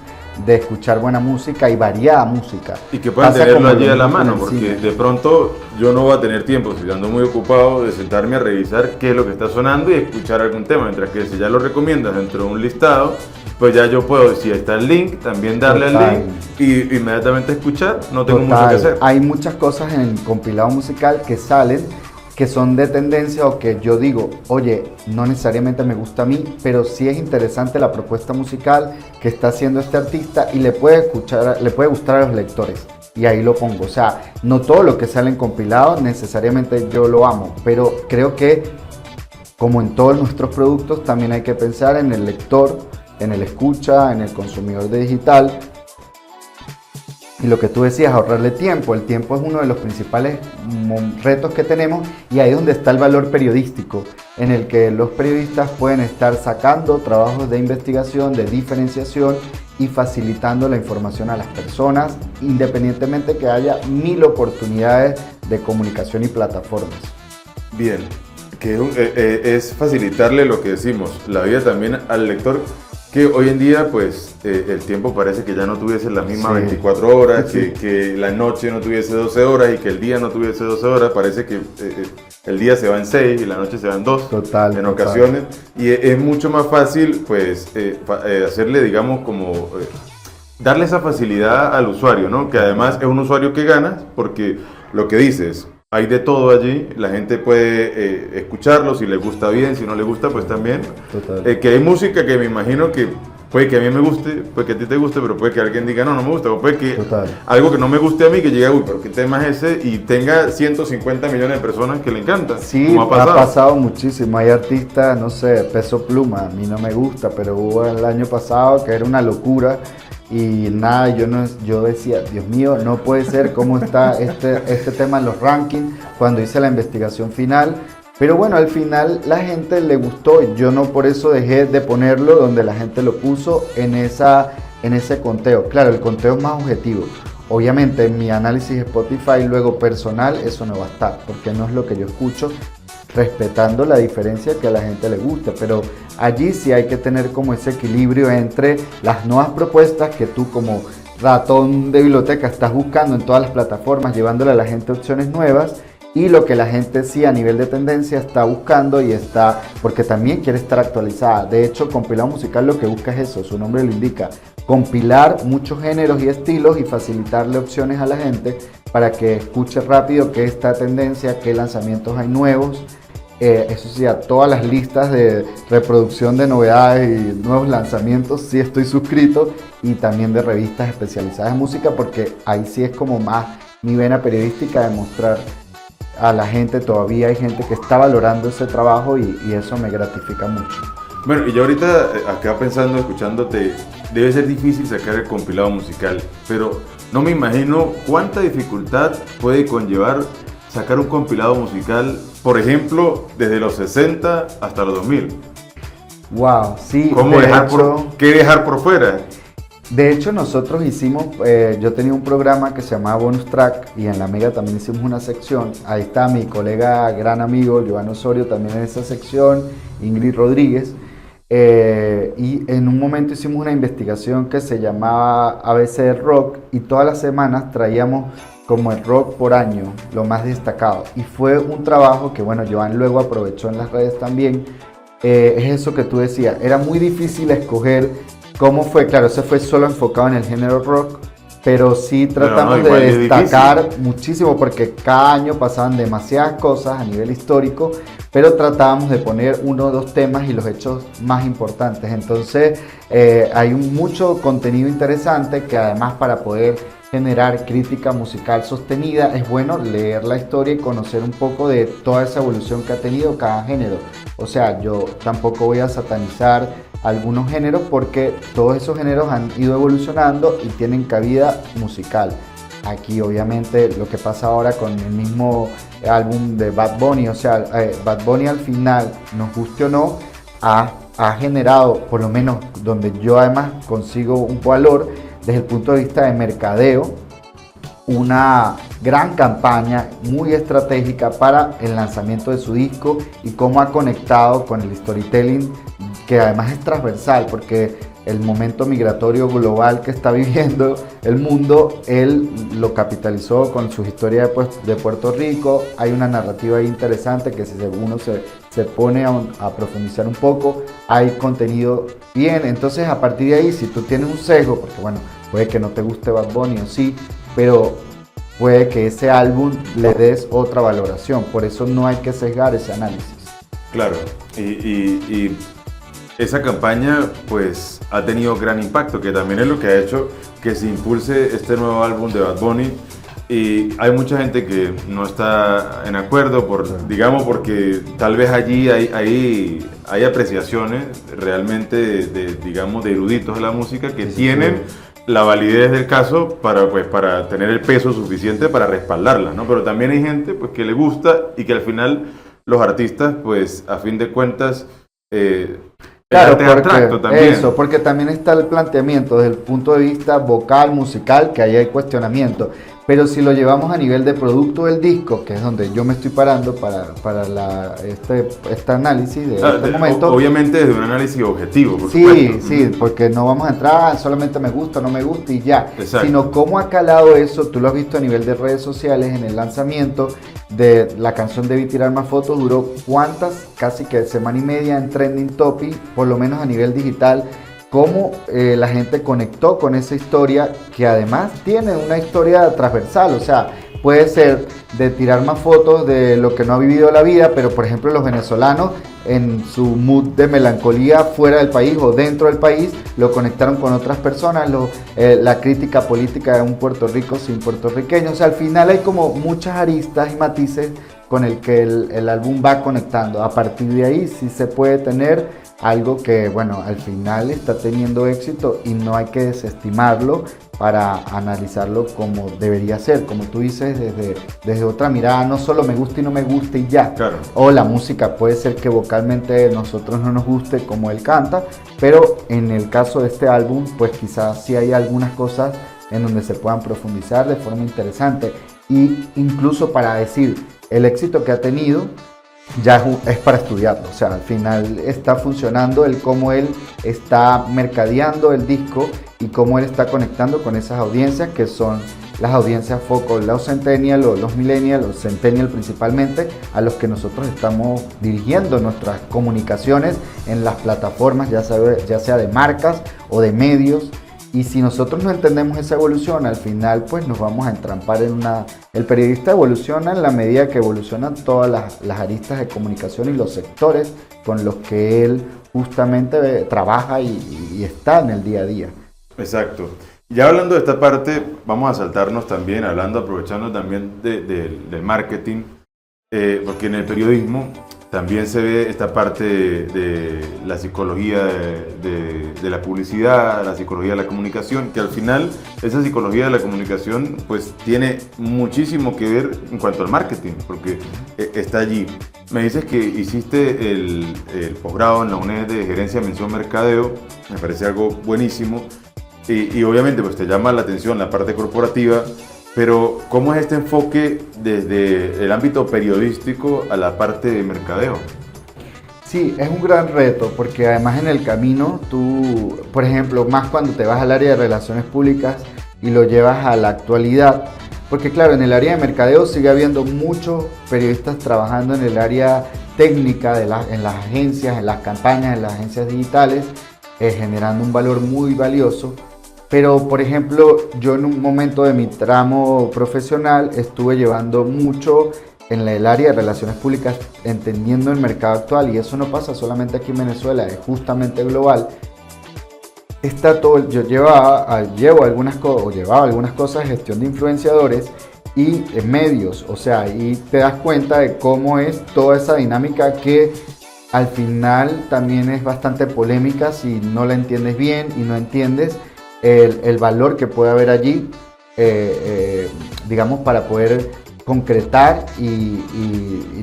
de escuchar buena música y variada música. Y que puedan tenerlo allí a la mano, porque de pronto yo no voy a tener tiempo, si ando muy ocupado, de sentarme a revisar qué es lo que está sonando y escuchar algún tema, mientras que si ya lo recomiendas dentro de un listado, pues ya yo puedo, si está el link, también darle el link y inmediatamente escuchar, no tengo mucho que hacer. Hay muchas cosas en el compilado musical que salen, que son de tendencia o que yo digo, oye, no necesariamente me gusta a mí, pero sí es interesante la propuesta musical que está haciendo este artista y le puede gustar a los lectores. Y ahí lo pongo, o sea, no todo lo que sale en compilado necesariamente yo lo amo, pero creo que como en todos nuestros productos también hay que pensar en el lector, en el escucha, en el consumidor digital. Y lo que tú decías, ahorrarle tiempo. El tiempo es uno de los principales retos que tenemos y ahí es donde está el valor periodístico, en el que los periodistas pueden estar sacando trabajos de investigación, de diferenciación y facilitando la información a las personas, independientemente que haya 1000 oportunidades de comunicación y plataformas. Bien, que es facilitarle lo que decimos, la vida también al lector, que hoy en día pues el tiempo parece que ya no tuviese las mismas 24 horas, que la noche no tuviese 12 horas y que el día no tuviese 12 horas, parece que el día se va en 6 y la noche se va en 2 en ocasiones, y es mucho más fácil pues hacerle, digamos, como darle esa facilidad al usuario, ¿no? Que además es un usuario que gana porque lo que dices, hay de todo allí, la gente puede escucharlo, si le gusta bien, si no le gusta, pues también. Que hay música que me imagino que puede que a mí me guste, puede que a ti te guste, pero puede que alguien diga no me gusta, o puede que algo que no me guste a mí, que llegue, uy, pero ¿qué tema es ese? Y tenga 150 millones de personas que le encantan. Sí, ha pasado muchísimo, hay artistas, no sé, Peso Pluma, a mí no me gusta, pero hubo el año pasado que era una locura. Y nada, yo decía, Dios mío, no puede ser cómo está este tema en los rankings cuando hice la investigación final. Pero bueno, al final la gente le gustó, yo no por eso dejé de ponerlo donde la gente lo puso en ese conteo. Claro, el conteo es más objetivo. Obviamente en mi análisis Spotify luego personal eso no va a estar, porque no es lo que yo escucho, respetando la diferencia que a la gente le gusta, pero allí sí hay que tener como ese equilibrio entre las nuevas propuestas que tú como ratón de biblioteca estás buscando en todas las plataformas, llevándole a la gente opciones nuevas, y lo que la gente sí a nivel de tendencia está buscando y está, porque también quiere estar actualizada. De hecho, compilado musical lo que busca es eso, su nombre lo indica, compilar muchos géneros y estilos y facilitarle opciones a la gente para que escuche rápido qué está tendencia, qué lanzamientos hay nuevos. Eso sí, a todas las listas de reproducción de novedades y nuevos lanzamientos sí estoy suscrito, y también de revistas especializadas en música, porque ahí sí es como más mi vena periodística de mostrar a la gente, todavía hay gente que está valorando ese trabajo y eso me gratifica mucho. Bueno, y yo ahorita acá pensando, escuchándote, debe ser difícil sacar el compilado musical, pero no me imagino cuánta dificultad puede conllevar sacar un compilado musical, por ejemplo, desde los 60 hasta los 2000. Wow, sí. ¿Qué dejar por fuera? De hecho, nosotros hicimos, yo tenía un programa que se llamaba Bonus Track y en La Mega también hicimos una sección. Ahí está mi colega, gran amigo, Giovanni Osorio, también en esa sección, Ingrid Rodríguez. Y en un momento hicimos una investigación que se llamaba ABC del Rock y todas las semanas traíamos como el rock por año, lo más destacado. Y fue un trabajo que, bueno, Giovanni luego aprovechó en las redes también. Es eso que tú decías, era muy difícil escoger cómo fue, claro, se fue solo enfocado en el género rock, pero sí tratamos de destacar muchísimo porque cada año pasaban demasiadas cosas a nivel histórico, pero tratábamos de poner uno o dos temas y los hechos más importantes. Entonces hay mucho contenido interesante que además para poder generar crítica musical sostenida es bueno leer la historia y conocer un poco de toda esa evolución que ha tenido cada género. O sea, yo tampoco voy a satanizar algunos géneros porque todos esos géneros han ido evolucionando y tienen cabida musical. Aquí obviamente lo que pasa ahora con el mismo álbum de Bad Bunny, o sea, Bad Bunny al final, nos guste o no, ha generado, por lo menos donde yo además consigo un valor desde el punto de vista de mercadeo, una gran campaña muy estratégica para el lanzamiento de su disco y cómo ha conectado con el storytelling, que además es transversal porque el momento migratorio global que está viviendo el mundo, él lo capitalizó con su historia de Puerto Rico. Hay una narrativa ahí interesante que si uno se pone a profundizar un poco, hay contenido bien. Entonces a partir de ahí, si tú tienes un sesgo, porque bueno, puede que no te guste Bad Bunny o sí, pero puede que ese álbum le des otra valoración. Por eso no hay que sesgar ese análisis. Claro, y esa campaña pues ha tenido gran impacto, que también es lo que ha hecho que se impulse este nuevo álbum de Bad Bunny. Y hay mucha gente que no está en acuerdo, digamos, porque tal vez allí hay apreciaciones realmente digamos, de eruditos de la música que tienen la validez del caso para tener el peso suficiente para respaldarla, ¿no? Pero también hay gente pues, que le gusta y que al final los artistas, pues a fin de cuentas, claro, porque también está el planteamiento desde el punto de vista vocal, musical, que ahí hay cuestionamiento. Pero si lo llevamos a nivel de producto del disco, que es donde yo me estoy parando para este análisis de este momento. Obviamente desde un análisis objetivo, por supuesto. Sí, porque no vamos a entrar solamente me gusta, no me gusta y ya. Exacto. Sino cómo ha calado eso, tú lo has visto a nivel de redes sociales, en el lanzamiento de la canción Debí Tirar Más Fotos, duró cuántas, casi que semana y media en Trending Topic, por lo menos a nivel digital. Cómo la gente conectó con esa historia, que además tiene una historia transversal, o sea, puede ser de tirar más fotos de lo que no ha vivido la vida, pero por ejemplo los venezolanos en su mood de melancolía fuera del país o dentro del país, lo conectaron con otras personas, la crítica política de un Puerto Rico sin puertorriqueños, o sea, al final hay como muchas aristas y matices con el que el álbum va conectando. A partir de ahí sí se puede tener algo que, bueno, al final está teniendo éxito y no hay que desestimarlo para analizarlo como debería ser, como tú dices, desde otra mirada, no solo me gusta y no me gusta y ya. Claro. O la música puede ser que vocalmente nosotros no nos guste como él canta, pero en el caso de este álbum, pues quizás sí hay algunas cosas en donde se puedan profundizar de forma interesante y incluso para decir el éxito que ha tenido ya es para estudiarlo, o sea, al final está funcionando el cómo él está mercadeando el disco y cómo él está conectando con esas audiencias que son las audiencias foco, los centennial o los millennial, los centennial principalmente, a los que nosotros estamos dirigiendo nuestras comunicaciones en las plataformas, ya sea de marcas o de medios. Y si nosotros no entendemos esa evolución, al final pues nos vamos a entrampar en El periodista evoluciona en la medida que evolucionan todas las aristas de comunicación y los sectores con los que él justamente trabaja y está en el día a día. Exacto. Ya hablando de esta parte, vamos a saltarnos también, aprovechando también del marketing, porque en el periodismo también se ve esta parte de la psicología de la publicidad, la psicología de la comunicación, que al final esa psicología de la comunicación pues tiene muchísimo que ver en cuanto al marketing, porque está allí. Me dices que hiciste el posgrado en la UNED de Gerencia de Mención Mercadeo, me parece algo buenísimo, y obviamente pues te llama la atención la parte corporativa. Pero, ¿cómo es este enfoque desde el ámbito periodístico a la parte de mercadeo? Sí, es un gran reto porque además en el camino tú, por ejemplo, más cuando te vas al área de relaciones públicas y lo llevas a la actualidad, porque claro, en el área de mercadeo sigue habiendo muchos periodistas trabajando en el área técnica, en las agencias, en las campañas, en las agencias digitales, generando un valor muy valioso. Pero, por ejemplo, yo en un momento de mi tramo profesional estuve llevando mucho en el área de relaciones públicas, entendiendo el mercado actual, y eso no pasa solamente aquí en Venezuela, es justamente global. Yo llevaba algunas cosas de gestión de influenciadores y medios, o sea, y te das cuenta de cómo es toda esa dinámica que al final también es bastante polémica si no la entiendes bien y no entiendes el valor que puede haber allí, digamos, para poder concretar y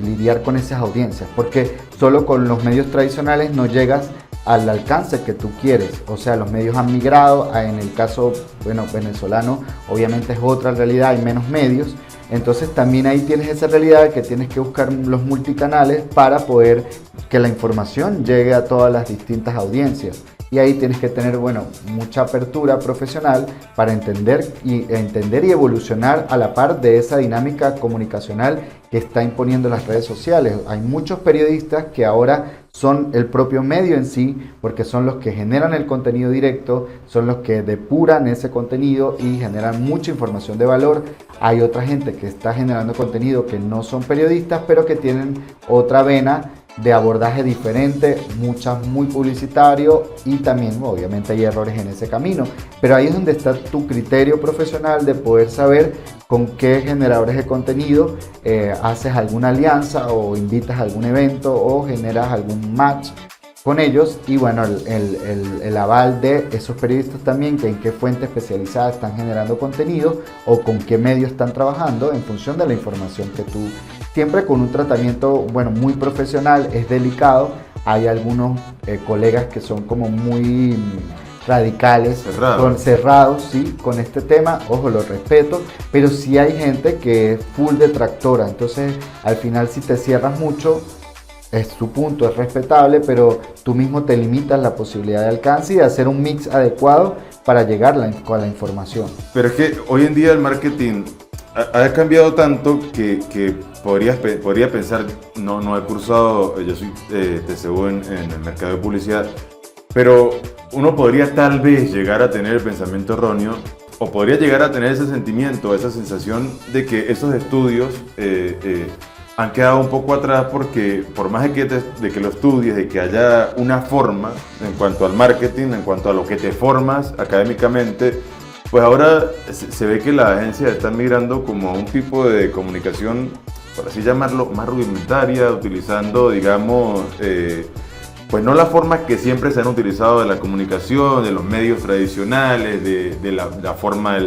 lidiar con esas audiencias, porque solo con los medios tradicionales no llegas al alcance que tú quieres. O sea, los medios han migrado, en el caso venezolano obviamente es otra realidad, hay menos medios, entonces también ahí tienes esa realidad de que tienes que buscar los multicanales para poder que la información llegue a todas las distintas audiencias. Y ahí tienes que tener, mucha apertura profesional para entender y evolucionar a la par de esa dinámica comunicacional que está imponiendo las redes sociales. Hay muchos periodistas que ahora son el propio medio en sí, porque son los que generan el contenido directo, son los que depuran ese contenido y generan mucha información de valor. Hay otra gente que está generando contenido que no son periodistas, pero que tienen otra vena de abordaje diferente, muchas muy publicitario, y también obviamente hay errores en ese camino, pero ahí es donde está tu criterio profesional de poder saber con qué generadores de contenido haces alguna alianza o invitas a algún evento o generas algún match con ellos, y el aval de esos periodistas también, que en qué fuente especializada están generando contenido o con qué medio están trabajando en función de la información que tú, siempre con un tratamiento muy profesional. Es delicado, hay algunos colegas que son como muy radicales, cerrados, sí, con este tema, ojo, lo respeto, pero sí hay gente que es full detractora, entonces al final si te cierras mucho, es tu punto, es respetable, pero tú mismo te limitas la posibilidad de alcance y de hacer un mix adecuado para llegar con la información. Pero es que hoy en día el marketing ha cambiado tanto que podría pensar, no he cursado, yo soy TCU en el mercado de publicidad, pero uno podría tal vez llegar a tener el pensamiento erróneo, o podría llegar a tener ese sentimiento, esa sensación de que esos estudios han quedado un poco atrás, porque por más de que lo estudies, de que haya una forma en cuanto al marketing, en cuanto a lo que te formas académicamente, pues ahora se ve que las agencias están migrando como a un tipo de comunicación, por así llamarlo, más rudimentaria, utilizando, digamos, pues no las formas que siempre se han utilizado de la comunicación, de los medios tradicionales, de la forma,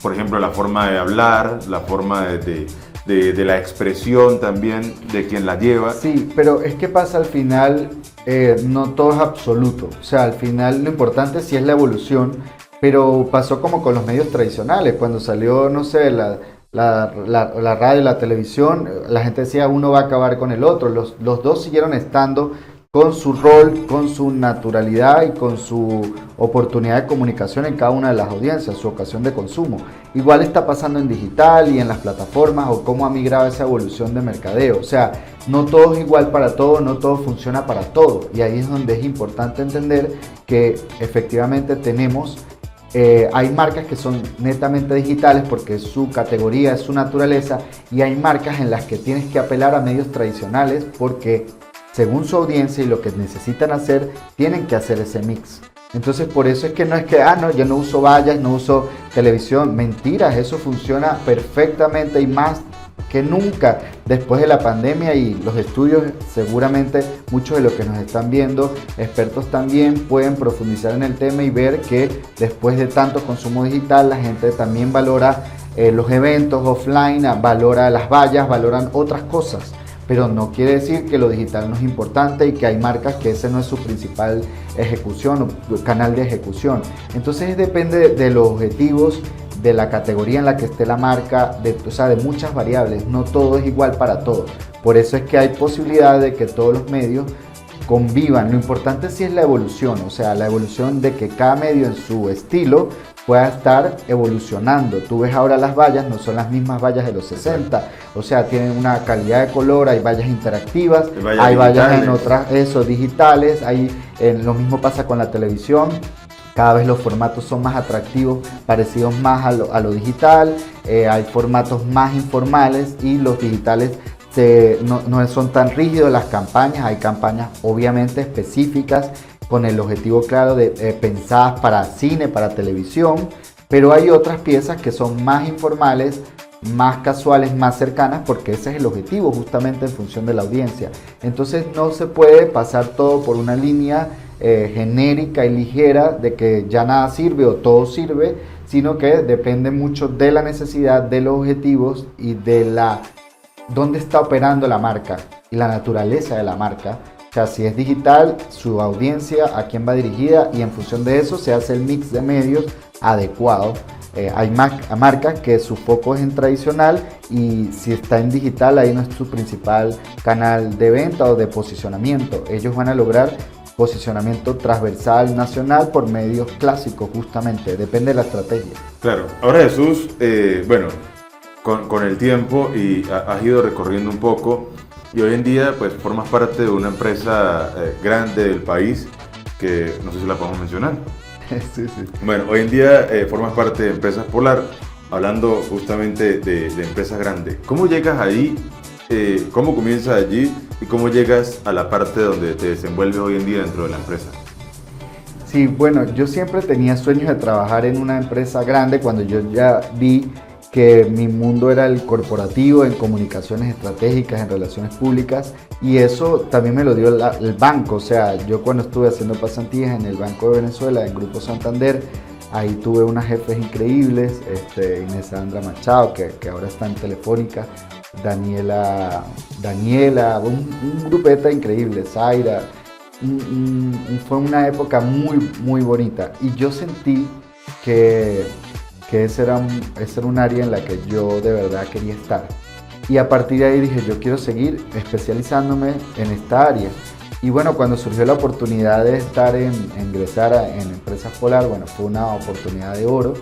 por ejemplo, la forma de hablar, la forma de la expresión también de quien la lleva. Sí, pero es que pasa al final, no todo es absoluto. O sea, al final lo importante sí es la evolución, pero pasó como con los medios tradicionales. Cuando salió, no sé, la radio y la televisión, la gente decía uno va a acabar con el otro. Los dos siguieron estando con su rol, con su naturalidad y con su oportunidad de comunicación en cada una de las audiencias, su ocasión de consumo. Igual está pasando en digital y en las plataformas, o cómo ha migrado esa evolución de mercadeo. O sea, no todo es igual para todo, no todo funciona para todo. Y ahí es donde es importante entender que efectivamente hay marcas que son netamente digitales porque es su categoría, es su naturaleza, y hay marcas en las que tienes que apelar a medios tradicionales porque según su audiencia y lo que necesitan hacer, tienen que hacer ese mix. Entonces por eso es que no es que, yo no uso vallas, no uso televisión. Mentiras, eso funciona perfectamente, y más que nunca, después de la pandemia y los estudios, seguramente muchos de los que nos están viendo, expertos también, pueden profundizar en el tema y ver que después de tanto consumo digital, la gente también valora los eventos offline, valora las vallas, valoran otras cosas. Pero no quiere decir que lo digital no es importante y que hay marcas que ese no es su principal ejecución o canal de ejecución. Entonces depende de los objetivos, de la categoría en la que esté la marca, de muchas variables. No todo es igual para todos. Por eso es que hay posibilidad de que todos los medios convivan. Lo importante sí es la evolución, o sea, la evolución de que cada medio en su estilo pueda estar evolucionando. Tú ves ahora las vallas, no son las mismas vallas de los 60, o sea, tienen una calidad de color, hay vallas interactivas, hay vallas en otras, digitales, lo mismo pasa con la televisión. Cada vez los formatos son más atractivos, parecidos más a lo digital, hay formatos más informales y los digitales no son tan rígidos las campañas, hay campañas obviamente específicas con el objetivo claro de pensadas para cine, para televisión, pero hay otras piezas que son más informales, más casuales, más cercanas, porque ese es el objetivo justamente en función de la audiencia. Entonces no se puede pasar todo por una línea genérica y ligera de que ya nada sirve o todo sirve, sino que depende mucho de la necesidad, de los objetivos y de dónde está operando la marca y la naturaleza de la marca. O sea, si es digital, su audiencia, a quién va dirigida, y en función de eso se hace el mix de medios adecuado. Hay marcas que su foco es en tradicional y si está en digital, ahí no es su principal canal de venta o de posicionamiento. Ellos van a lograr posicionamiento transversal nacional por medios clásicos, justamente, depende de la estrategia. Claro, ahora Jesús, bueno, con el tiempo y has ido recorriendo un poco y hoy en día pues formas parte de una empresa grande del país que no sé si la podemos mencionar. Sí, sí. Bueno, hoy en día formas parte de Empresas Polar, hablando justamente de empresas grandes. ¿Cómo llegas ahí? ¿Cómo comienzas allí? ¿Y cómo llegas a la parte donde te desenvuelves hoy en día dentro de la empresa? Sí, bueno, yo siempre tenía sueños de trabajar en una empresa grande cuando yo ya vi que mi mundo era el corporativo, en comunicaciones estratégicas, en relaciones públicas, y eso también me lo dio el banco. O sea, yo cuando estuve haciendo pasantías en el Banco de Venezuela, en Grupo Santander, ahí tuve unas jefes increíbles, Inés Sandra Machado, que ahora está en Telefónica, Daniela, un grupeta increíble, Zaira. Fue una época muy, muy bonita, y yo sentí que ese era un área en la que yo de verdad quería estar. Y a partir de ahí dije, yo quiero seguir especializándome en esta área. Y bueno, cuando surgió la oportunidad de ingresar en Empresas Polar, bueno, fue una oportunidad de oro.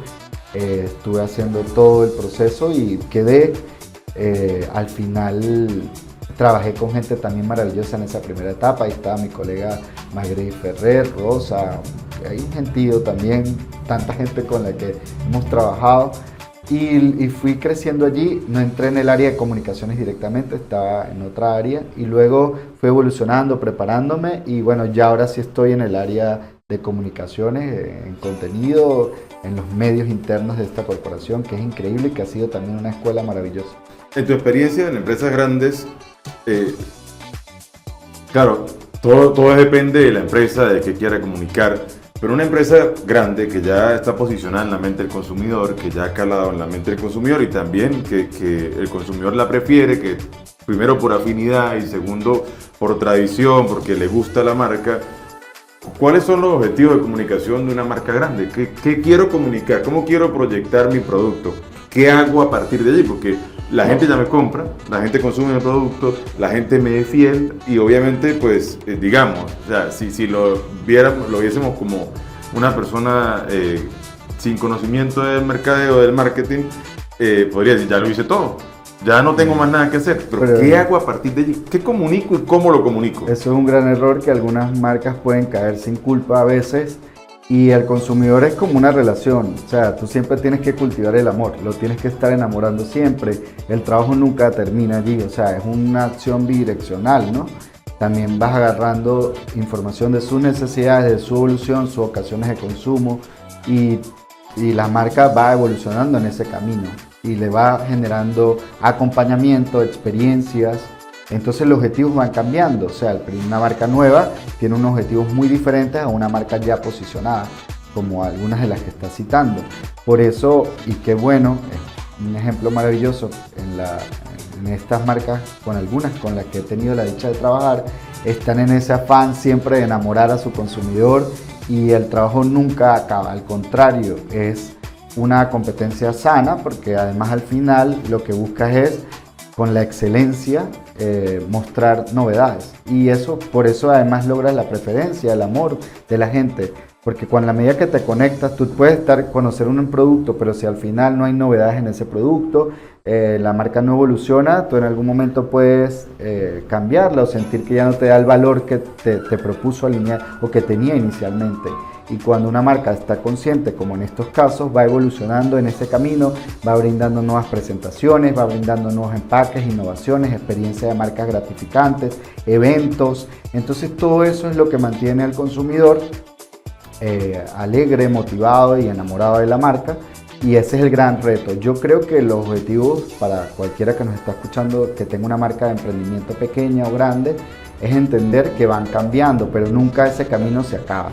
Estuve haciendo todo el proceso y quedé. Al final trabajé con gente también maravillosa en esa primera etapa. Ahí estaba mi colega Magri Ferrer, Rosa, hay un gentío también, tanta gente con la que hemos trabajado. Y fui creciendo allí, no entré en el área de comunicaciones directamente, estaba en otra área y luego fui evolucionando, preparándome y bueno, ya ahora sí estoy en el área de comunicaciones, en contenido, en los medios internos de esta corporación, que es increíble y que ha sido también una escuela maravillosa. En tu experiencia en empresas grandes, claro, todo depende de la empresa, de qué quiera comunicar. Pero una empresa grande que ya está posicionada en la mente del consumidor, que ya ha calado en la mente del consumidor y también que el consumidor la prefiere, que primero por afinidad y segundo por tradición, porque le gusta la marca. ¿Cuáles son los objetivos de comunicación de una marca grande? ¿Qué quiero comunicar? ¿Cómo quiero proyectar mi producto? ¿Qué hago a partir de allí? Porque la gente ya me compra, la gente consume mi producto, la gente me es fiel y obviamente pues digamos, o sea, si lo viésemos como una persona sin conocimiento del mercadeo, del marketing, podría decir, ya lo hice todo, ya no tengo más nada que hacer, pero ¿qué hago a partir de allí? ¿Qué comunico y cómo lo comunico? Eso es un gran error que algunas marcas pueden caer sin culpa a veces. Y el consumidor es como una relación, o sea, tú siempre tienes que cultivar el amor, lo tienes que estar enamorando siempre, el trabajo nunca termina allí, o sea, es una acción bidireccional, ¿no? También vas agarrando información de sus necesidades, de su evolución, sus ocasiones de consumo y la marca va evolucionando en ese camino. y le va generando acompañamiento, experiencias. Entonces los objetivos van cambiando, o sea, una marca nueva tiene unos objetivos muy diferentes a una marca ya posicionada, como algunas de las que está citando. Por eso, y qué bueno, es un ejemplo maravilloso en estas marcas, con algunas con las que he tenido la dicha de trabajar, están en ese afán siempre de enamorar a su consumidor y el trabajo nunca acaba, al contrario, es una competencia sana porque además al final lo que buscas es con la excelencia mostrar novedades y por eso además logras la preferencia, el amor de la gente, porque cuando a la medida que te conectas tú puedes conocer un producto, pero si al final no hay novedades en ese producto, la marca no evoluciona, tú en algún momento puedes cambiarla o sentir que ya no te da el valor que te propuso alinear o que tenía inicialmente. Y cuando una marca está consciente, como en estos casos, va evolucionando en ese camino, va brindando nuevas presentaciones, va brindando nuevos empaques, innovaciones, experiencias de marcas gratificantes, eventos. Entonces todo eso es lo que mantiene al consumidor alegre, motivado y enamorado de la marca. Y ese es el gran reto. Yo creo que los objetivos para cualquiera que nos está escuchando, que tenga una marca de emprendimiento pequeña o grande, es entender que van cambiando, pero nunca ese camino se acaba.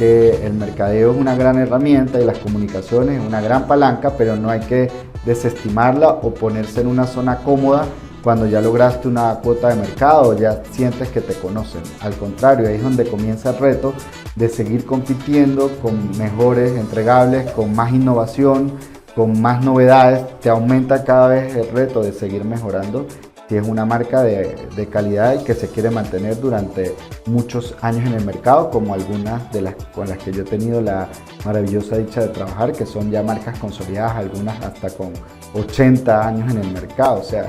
El mercadeo es una gran herramienta y las comunicaciones es una gran palanca, pero no hay que desestimarla o ponerse en una zona cómoda cuando ya lograste una cuota de mercado, ya sientes que te conocen. Al contrario, ahí es donde comienza el reto de seguir compitiendo con mejores entregables, con más innovación, con más novedades. Te aumenta cada vez el reto de seguir mejorando si es una marca de calidad y que se quiere mantener durante muchos años en el mercado, como algunas de las con las que yo he tenido la maravillosa dicha de trabajar, que son ya marcas consolidadas, algunas hasta con 80 años en el mercado. O sea,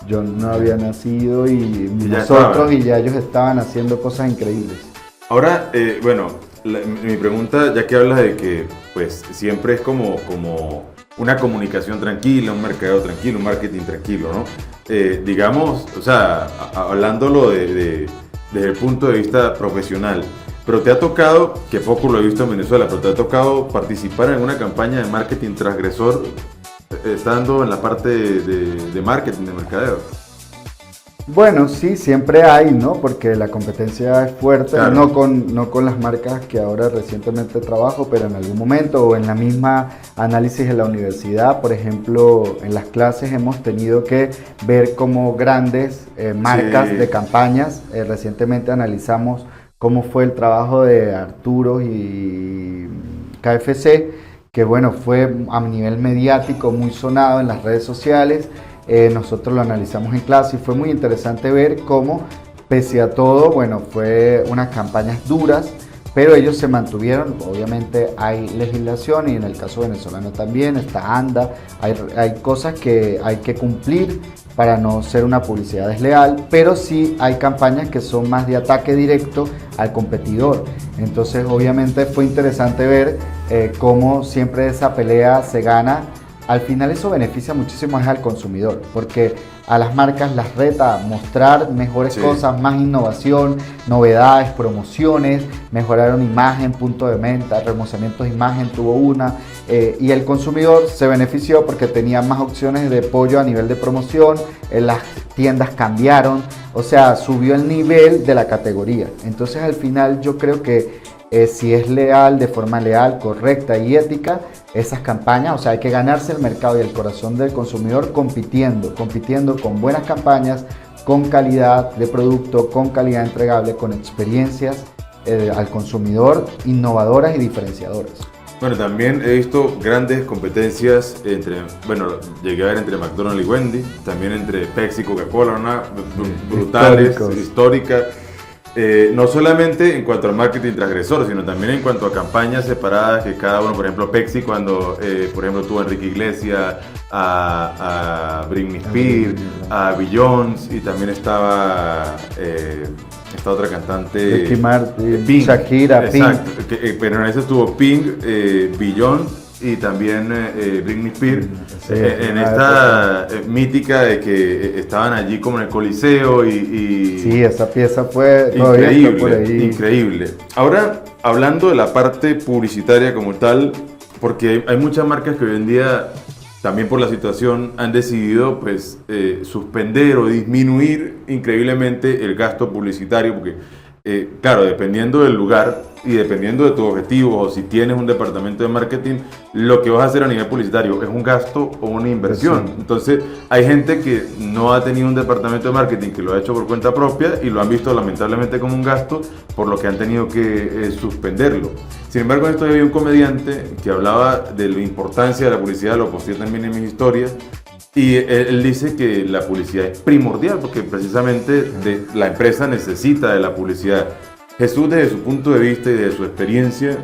yo no había nacido y nosotros y ya ellos estaban haciendo cosas increíbles. Ahora, mi pregunta, ya que hablas de que pues siempre es como una comunicación tranquila, un mercadeo tranquilo, un marketing tranquilo, ¿no? Digamos, o sea, hablándolo desde el punto de vista profesional, pero te ha tocado, que poco lo he visto en Venezuela, pero te ha tocado participar en alguna campaña de marketing transgresor estando en la parte de marketing, de mercadeo. Bueno, sí, siempre hay, ¿no? Porque la competencia es fuerte, claro. no con las marcas que ahora recientemente trabajo, pero en algún momento o en la misma análisis de la universidad, por ejemplo, en las clases hemos tenido que ver cómo grandes marcas de campañas, recientemente analizamos cómo fue el trabajo de Arturo y KFC, que bueno, fue a nivel mediático muy sonado en las redes sociales. Nosotros lo analizamos en clase y fue muy interesante ver cómo, pese a todo, bueno, fue unas campañas duras, pero ellos se mantuvieron. Obviamente hay legislación y en el caso venezolano también está ANDA, hay cosas que hay que cumplir para no ser una publicidad desleal, pero sí hay campañas que son más de ataque directo al competidor. Entonces obviamente fue interesante ver cómo siempre esa pelea se gana. Al final eso beneficia muchísimo al consumidor, porque a las marcas las reta a mostrar mejores cosas, más innovación, novedades, promociones, mejoraron imagen, punto de venta, remozamientos de imagen tuvo una, y el consumidor se benefició porque tenía más opciones de apoyo a nivel de promoción, las tiendas cambiaron, o sea, subió el nivel de la categoría. Entonces al final yo creo que si es leal, de forma leal, correcta y ética, esas campañas, o sea, hay que ganarse el mercado y el corazón del consumidor compitiendo con buenas campañas, con calidad de producto, con calidad entregable, con experiencias al consumidor innovadoras y diferenciadoras. Bueno, también he visto grandes competencias llegué a ver entre McDonald's y Wendy, también entre Pepsi y Coca-Cola, brutales, históricas. No solamente en cuanto al marketing transgresor, sino también en cuanto a campañas separadas que cada uno, por ejemplo, Pepsi cuando, por ejemplo, tuvo a Enrique Iglesias, a Britney Spears, a Beyoncé, y también estaba esta otra cantante, Ricky Martin, Pink, Shakira, exacto, Pink. Pero en ese estuvo Pink, Beyoncé y también Britney Spears, en esta mítica de que estaban allí como en el Coliseo y sí, esa pieza fue increíble. Ahora, hablando de la parte publicitaria como tal, porque hay muchas marcas que hoy en día también por la situación han decidido pues suspender o disminuir increíblemente el gasto publicitario porque claro, dependiendo del lugar y dependiendo de tus objetivos o si tienes un departamento de marketing, lo que vas a hacer a nivel publicitario es un gasto o una inversión. Entonces, hay gente que no ha tenido un departamento de marketing que lo ha hecho por cuenta propia y lo han visto lamentablemente como un gasto, por lo que han tenido que suspenderlo. Sin embargo, en esto había un comediante que hablaba de la importancia de la publicidad, lo posteé también en mis historias. Y él dice que la publicidad es primordial porque precisamente la empresa necesita de la publicidad. Jesús, desde su punto de vista y desde su experiencia,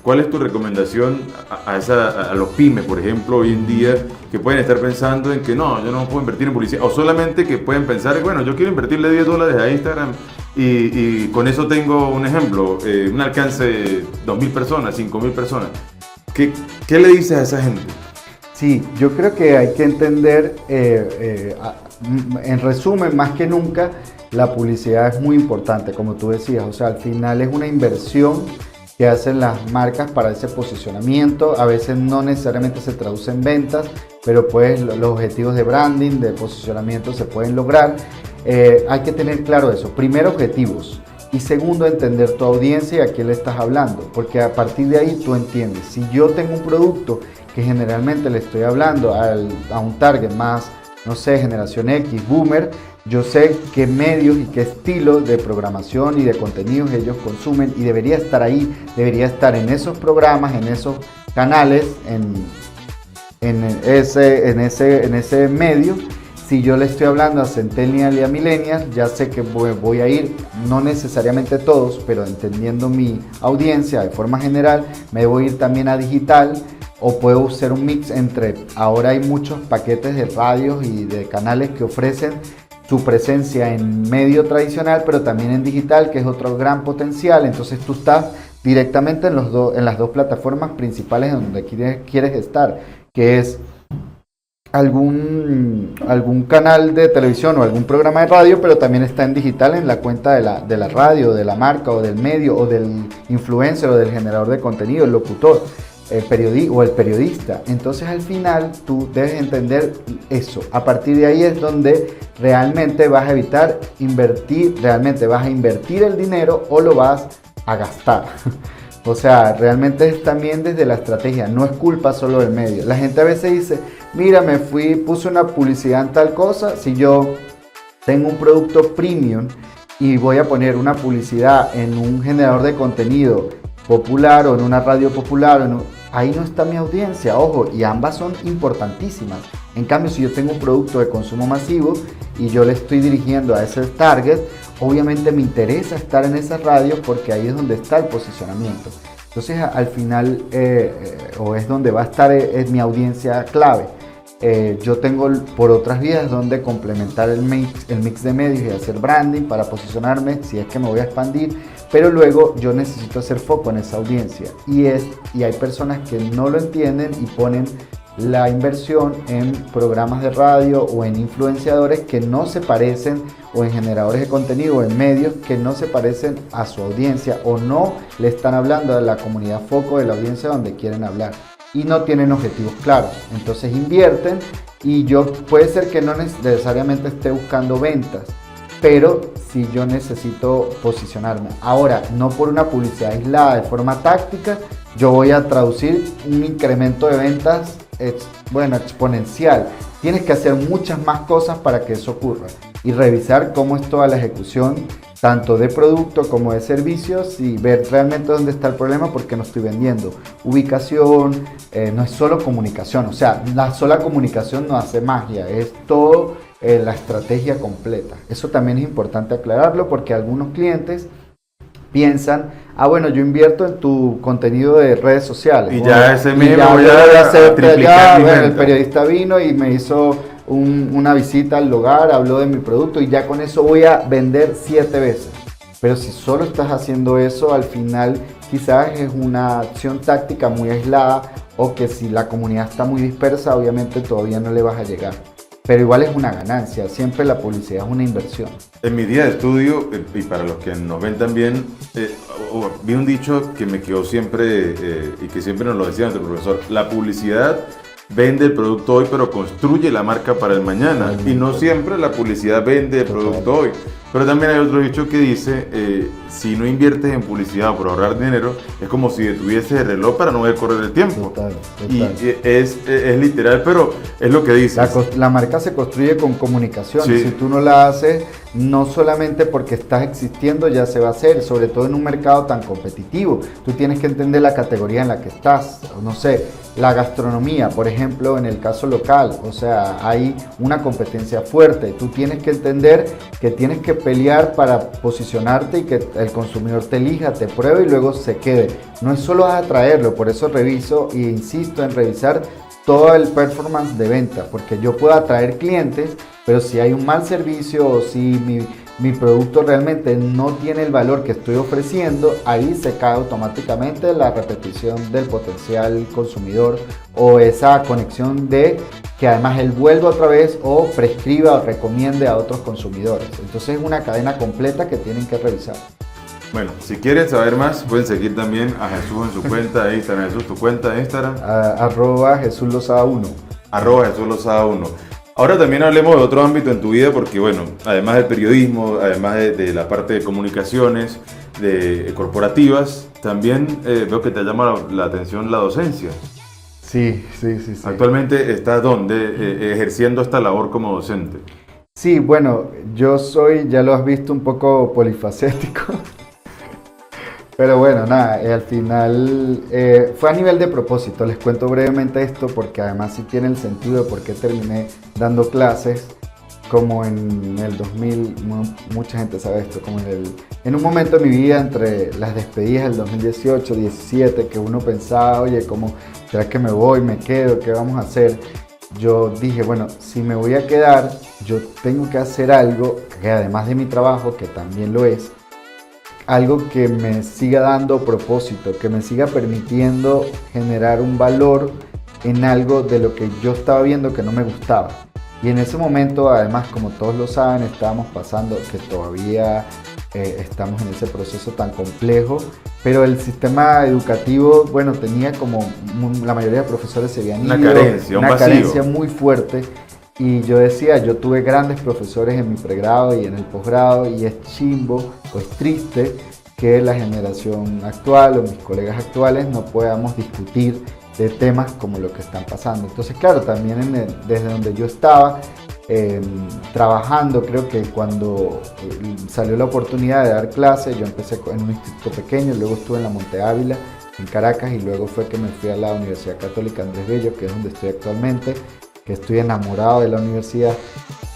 ¿cuál es tu recomendación a los pymes, por ejemplo, hoy en día, que pueden estar pensando en que no, yo no puedo invertir en publicidad? O solamente que pueden pensar, bueno, yo quiero invertirle $10 a Instagram y con eso tengo un ejemplo, un alcance de 2.000 personas, 5.000 personas. ¿Qué le dices a esa gente? Sí, yo creo que hay que entender, en resumen, más que nunca, la publicidad es muy importante, como tú decías, o sea, al final es una inversión que hacen las marcas para ese posicionamiento, a veces no necesariamente se traduce en ventas, pero pues los objetivos de branding, de posicionamiento se pueden lograr. Hay que tener claro eso, primero objetivos y segundo entender tu audiencia y a quién le estás hablando, porque a partir de ahí tú entiendes, si yo tengo un producto que generalmente le estoy hablando a un target más, no sé, generación X, boomer, yo sé qué medios y qué estilo de programación y de contenidos ellos consumen y debería estar ahí, debería estar en esos programas, en esos canales, en ese medio. Si yo le estoy hablando a Centennial y a Millennial, ya sé que voy a ir, no necesariamente todos, pero entendiendo mi audiencia de forma general, me voy a ir también a digital. O puedo usar un mix entre, ahora hay muchos paquetes de radios y de canales que ofrecen su presencia en medio tradicional, pero también en digital, que es otro gran potencial. Entonces tú estás directamente en las dos plataformas principales donde quieres estar, que es algún canal de televisión o algún programa de radio, pero también está en digital en la cuenta de la radio, de la marca o del medio o del influencer o del generador de contenido, el locutor. El periodista. Entonces al final tú debes entender eso. A partir de ahí es donde realmente vas a invertir el dinero o lo vas a gastar. O sea, realmente es también desde la estrategia, no es culpa solo del medio. La gente a veces dice, mira, puse una publicidad en tal cosa, si yo tengo un producto premium y voy a poner una publicidad en un generador de contenido popular o en una radio popular, ahí no está mi audiencia, ojo, y ambas son importantísimas. En cambio, si yo tengo un producto de consumo masivo y yo le estoy dirigiendo a ese target, obviamente me interesa estar en esa radio porque ahí es donde está el posicionamiento. Entonces, al final, o es donde va a estar es mi audiencia clave. Yo tengo por otras vías donde complementar el mix de medios y hacer branding para posicionarme si es que me voy a expandir, pero luego yo necesito hacer foco en esa audiencia y hay personas que no lo entienden y ponen la inversión en programas de radio o en influenciadores que no se parecen o en generadores de contenido o en medios que no se parecen a su audiencia o no le están hablando a la comunidad foco de la audiencia donde quieren hablar. Y no tienen objetivos claros, entonces invierten y puede ser que no necesariamente esté buscando ventas, pero si yo necesito posicionarme. Ahora, no por una publicidad aislada de forma táctica, yo voy a traducir un incremento de ventas exponencial. Tienes que hacer muchas más cosas para que eso ocurra y revisar cómo es toda la ejecución tanto de producto como de servicios y ver realmente dónde está el problema porque no estoy vendiendo. Ubicación, no es solo comunicación, o sea, la sola comunicación no hace magia, es todo la estrategia completa. Eso también es importante aclararlo porque algunos clientes piensan, bueno, yo invierto en tu contenido de redes sociales. Y ya ese mismo voy a hacer triplicar mi venta. El periodista vino y me hizo una visita al lugar, habló de mi producto y ya con eso voy a vender 7 veces. Pero si solo estás haciendo eso, al final quizás es una acción táctica muy aislada o que si la comunidad está muy dispersa, obviamente todavía no le vas a llegar. Pero igual es una ganancia, siempre la publicidad es una inversión. En mi día de estudio, y para los que nos ven también, vi un dicho que me quedó siempre, y que siempre nos lo decía nuestro profesor, la publicidad vende el producto hoy, pero construye la marca para el mañana. Y no siempre la publicidad vende el producto hoy. Pero también hay otro dicho que dice, si no inviertes en publicidad por ahorrar dinero, es como si detuvieses el reloj para no ver correr el tiempo. Total. Y es literal, pero es lo que dice. La marca se construye con comunicación. Sí. Si tú no la haces, no solamente porque estás existiendo ya se va a hacer, sobre todo en un mercado tan competitivo. Tú tienes que entender la categoría en la que estás. No sé, la gastronomía, por ejemplo, en el caso local. O sea, hay una competencia fuerte. Tú tienes que entender que tienes que pelear para posicionarte y que el consumidor te elija, te pruebe y luego se quede. No es solo atraerlo, por eso reviso e insisto en revisar todo el performance de venta, porque yo puedo atraer clientes, pero si hay un mal servicio o si mi producto realmente no tiene el valor que estoy ofreciendo, ahí se cae automáticamente la repetición del potencial consumidor o esa conexión de que además él vuelva otra vez o prescriba o recomiende a otros consumidores. Entonces es una cadena completa que tienen que revisar. Bueno, si quieren saber más, pueden seguir también a Jesús en su cuenta de Instagram. Jesús, tu cuenta de Instagram. @JesusLozada1. @JesusLozada1. Ahora también hablemos de otro ámbito en tu vida, porque bueno, además del periodismo, además de la parte de comunicaciones, de corporativas, también veo que te llama la atención la docencia. Sí. Actualmente estás ¿dónde? Ejerciendo esta labor como docente. Sí, bueno, yo soy, ya lo has visto, un poco polifacético. Pero bueno, nada, al final fue a nivel de propósito. Les cuento brevemente esto porque además sí tiene el sentido de por qué terminé dando clases. Como en el 2000, mucha gente sabe esto, como en un momento de mi vida entre las despedidas del 2018, 17, que uno pensaba, oye, ¿cómo será que me voy, me quedo, qué vamos a hacer? Yo dije, bueno, si me voy a quedar, yo tengo que hacer algo que además de mi trabajo, que también lo es, algo que me siga dando propósito, que me siga permitiendo generar un valor en algo de lo que yo estaba viendo que no me gustaba. Y en ese momento, además, como todos lo saben, estábamos pasando, que todavía estamos en ese proceso tan complejo, pero el sistema educativo, bueno, tenía como la mayoría de profesores se habían ido, una carencia muy fuerte. Y yo decía, yo tuve grandes profesores en mi pregrado y en el posgrado, y es chimbo, o es triste que la generación actual o mis colegas actuales no podamos discutir de temas como lo que están pasando. Entonces, claro, también desde donde yo estaba trabajando, creo que cuando salió la oportunidad de dar clases, yo empecé en un instituto pequeño, luego estuve en la Monte Ávila, en Caracas, y luego fue que me fui a la Universidad Católica Andrés Bello, que es donde estoy actualmente, que estoy enamorado de la universidad.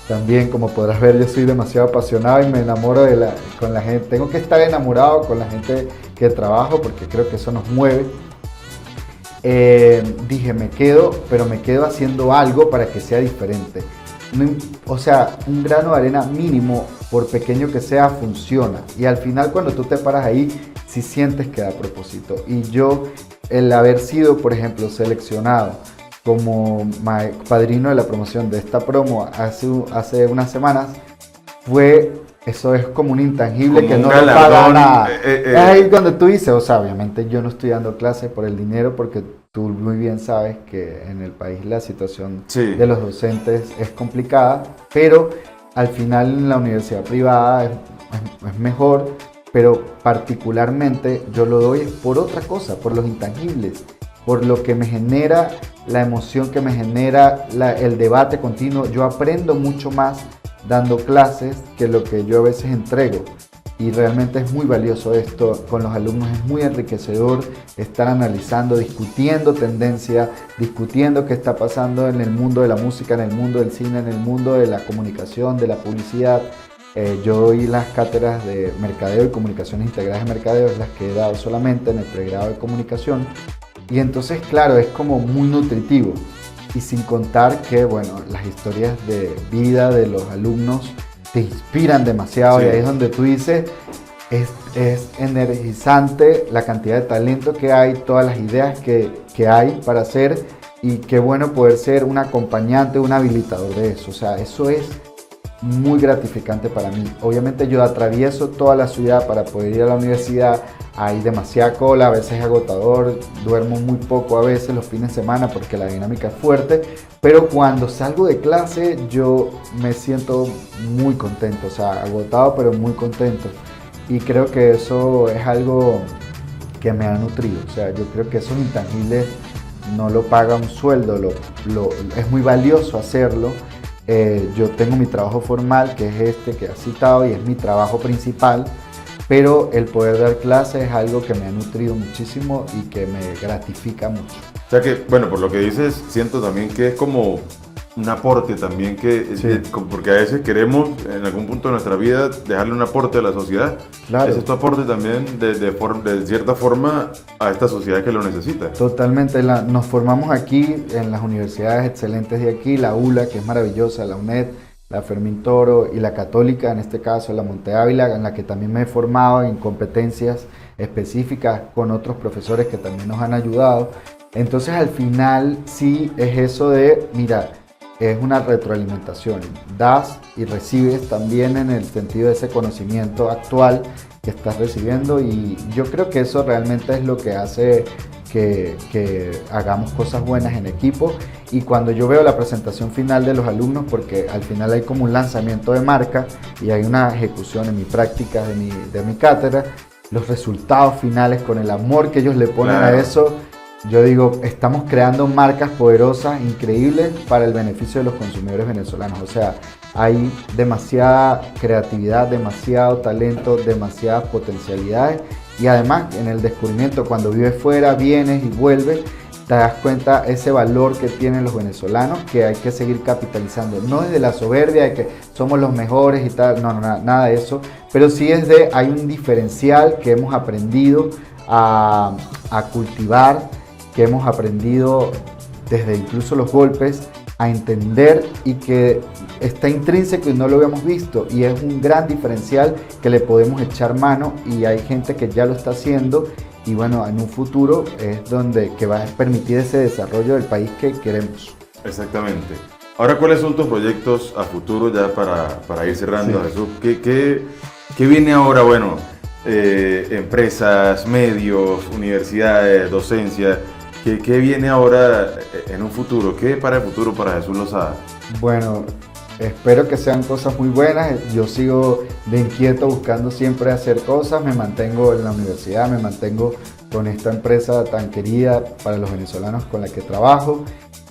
También, como podrás ver, yo soy demasiado apasionado y me enamoro con la gente. Tengo que estar enamorado con la gente que trabajo porque creo que eso nos mueve. Dije, me quedo, pero me quedo haciendo algo para que sea diferente. O sea, un grano de arena mínimo, por pequeño que sea, funciona. Y al final, cuando tú te paras ahí, sí sientes que da propósito. Y yo, el haber sido, por ejemplo, seleccionado como padrino de la promoción de esta promo hace unas semanas, eso es como un intangible, como que no le paga nada. Es ahí cuando tú dices, o sea, obviamente yo no estoy dando clases por el dinero, porque tú muy bien sabes que en el país la situación de los docentes es complicada, pero al final en la universidad privada es mejor, pero particularmente yo lo doy por otra cosa, por los intangibles, por lo que me genera, la emoción que me genera, el debate continuo. Yo aprendo mucho más dando clases que lo que yo a veces entrego, y realmente es muy valioso esto con los alumnos. Es muy enriquecedor estar analizando, discutiendo tendencia, discutiendo qué está pasando en el mundo de la música, en el mundo del cine, en el mundo de la comunicación, de la publicidad. Yo doy las cátedras de mercadeo y comunicaciones integradas de mercadeo, es las que he dado solamente en el pregrado de comunicación, y entonces, claro, es como muy nutritivo. Y sin contar que, bueno, las historias de vida de los alumnos te inspiran demasiado, y ahí es donde tú dices, es energizante la cantidad de talento que hay, todas las ideas que hay para hacer, y qué bueno poder ser un acompañante, un habilitador de eso. O sea, eso es muy gratificante para mí. Obviamente yo atravieso toda la ciudad para poder ir a la universidad, hay demasiada cola, a veces es agotador, duermo muy poco a veces los fines de semana porque la dinámica es fuerte, pero cuando salgo de clase yo me siento muy contento, o sea, agotado pero muy contento, y creo que eso es algo que me ha nutrido, o sea, yo creo que esos intangibles no lo paga un sueldo, es muy valioso hacerlo. Yo tengo mi trabajo formal, que es este que has citado, y es mi trabajo principal, pero el poder dar clases es algo que me ha nutrido muchísimo y que me gratifica mucho. O sea que, bueno, por lo que dices, siento también que es como un aporte también, Sí. porque a veces queremos en algún punto de nuestra vida dejarle un aporte a la sociedad. Claro. Ese es tu aporte también de cierta forma a esta sociedad que lo necesita. Totalmente, nos formamos aquí en las universidades excelentes de aquí, la ULA, que es maravillosa, la UNED, la Fermín Toro y la Católica, en este caso la Monte Ávila, en la que también me he formado en competencias específicas con otros profesores que también nos han ayudado. Entonces al final sí es eso de, mira, es una retroalimentación, das y recibes también en el sentido de ese conocimiento actual que estás recibiendo, y yo creo que eso realmente es lo que hace que hagamos cosas buenas en equipo. Y cuando yo veo la presentación final de los alumnos, porque al final hay como un lanzamiento de marca y hay una ejecución en mi práctica de mi cátedra, los resultados finales con el amor que ellos le ponen Claro. a eso, yo digo, estamos creando marcas poderosas, increíbles para el beneficio de los consumidores venezolanos. O sea, hay demasiada creatividad, demasiado talento, demasiadas potencialidades, y además en el descubrimiento, cuando vives fuera, vienes y vuelves, te das cuenta ese valor que tienen los venezolanos, que hay que seguir capitalizando, no desde la soberbia de que somos los mejores y tal, no, nada de eso, pero sí es de, hay un diferencial que hemos aprendido a cultivar, que hemos aprendido desde incluso los golpes a entender, y que está intrínseco y no lo habíamos visto, y es un gran diferencial que le podemos echar mano, y hay gente que ya lo está haciendo, y bueno, en un futuro es donde que va a permitir ese desarrollo del país que queremos. Exactamente. Ahora, ¿cuáles son tus proyectos a futuro ya para ir cerrando, Sí. Jesús? ¿Qué viene ahora? Bueno, empresas, medios, universidades, docencia. ¿Qué viene ahora en un futuro? ¿Qué para el futuro para Jesús Lozada? Bueno, espero que sean cosas muy buenas. Yo sigo de inquieto buscando siempre hacer cosas. Me mantengo en la universidad, me mantengo con esta empresa tan querida para los venezolanos con la que trabajo.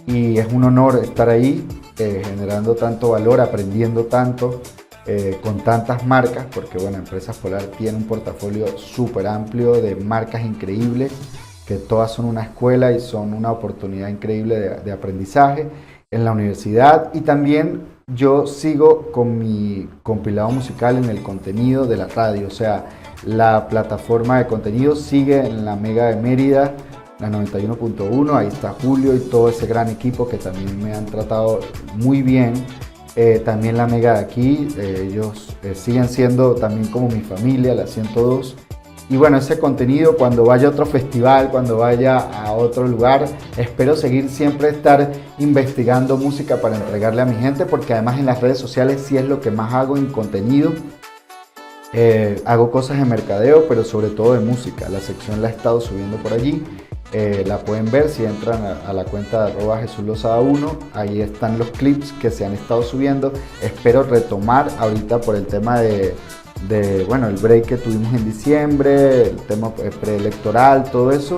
Y es un honor estar ahí, generando tanto valor, aprendiendo tanto, con tantas marcas, porque bueno, Empresas Polar tiene un portafolio súper amplio de marcas increíbles, que todas son una escuela y son una oportunidad increíble de aprendizaje en la universidad. Y también yo sigo con mi compilado musical en el contenido de la radio, o sea, la plataforma de contenido sigue en la Mega de Mérida, la 91.1, ahí está Julio y todo ese gran equipo que también me han tratado muy bien. También la Mega de aquí, ellos siguen siendo también como mi familia, la 102. Y bueno, ese contenido, cuando vaya a otro festival, cuando vaya a otro lugar, espero seguir siempre estar investigando música para entregarle a mi gente, porque además en las redes sociales sí es lo que más hago en contenido. Hago cosas de mercadeo, pero sobre todo de música. La sección la he estado subiendo por allí. La pueden ver si entran a la cuenta de @JesusLozada1. Ahí están los clips que se han estado subiendo. Espero retomar ahorita por el tema bueno, el break que tuvimos en diciembre, el tema preelectoral, todo eso.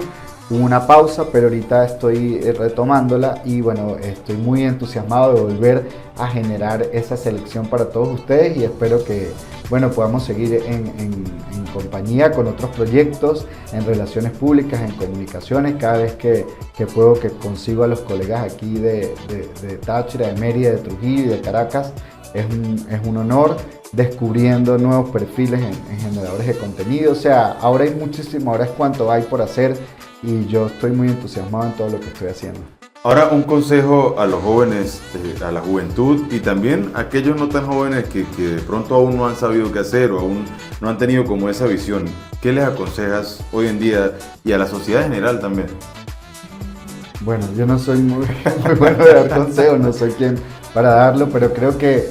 Hubo una pausa, pero ahorita estoy retomándola, y bueno, estoy muy entusiasmado de volver a generar esa selección para todos ustedes, y espero que bueno, podamos seguir en compañía con otros proyectos, en relaciones públicas, en comunicaciones. Cada vez que puedo, que consigo a los colegas aquí de Táchira, de Mérida, de Trujillo y de Caracas, es un honor, descubriendo nuevos perfiles en generadores de contenido. O sea, ahora hay muchísimo, ahora es cuanto hay por hacer, y yo estoy muy entusiasmado en todo lo que estoy haciendo. Ahora, un consejo a los jóvenes, a la juventud, y también a aquellos no tan jóvenes que de pronto aún no han sabido qué hacer o aún no han tenido como esa visión. ¿Qué les aconsejas hoy en día, y a la sociedad en general también? Bueno, yo no soy muy bueno de dar consejos, no soy quien para darlo, pero creo que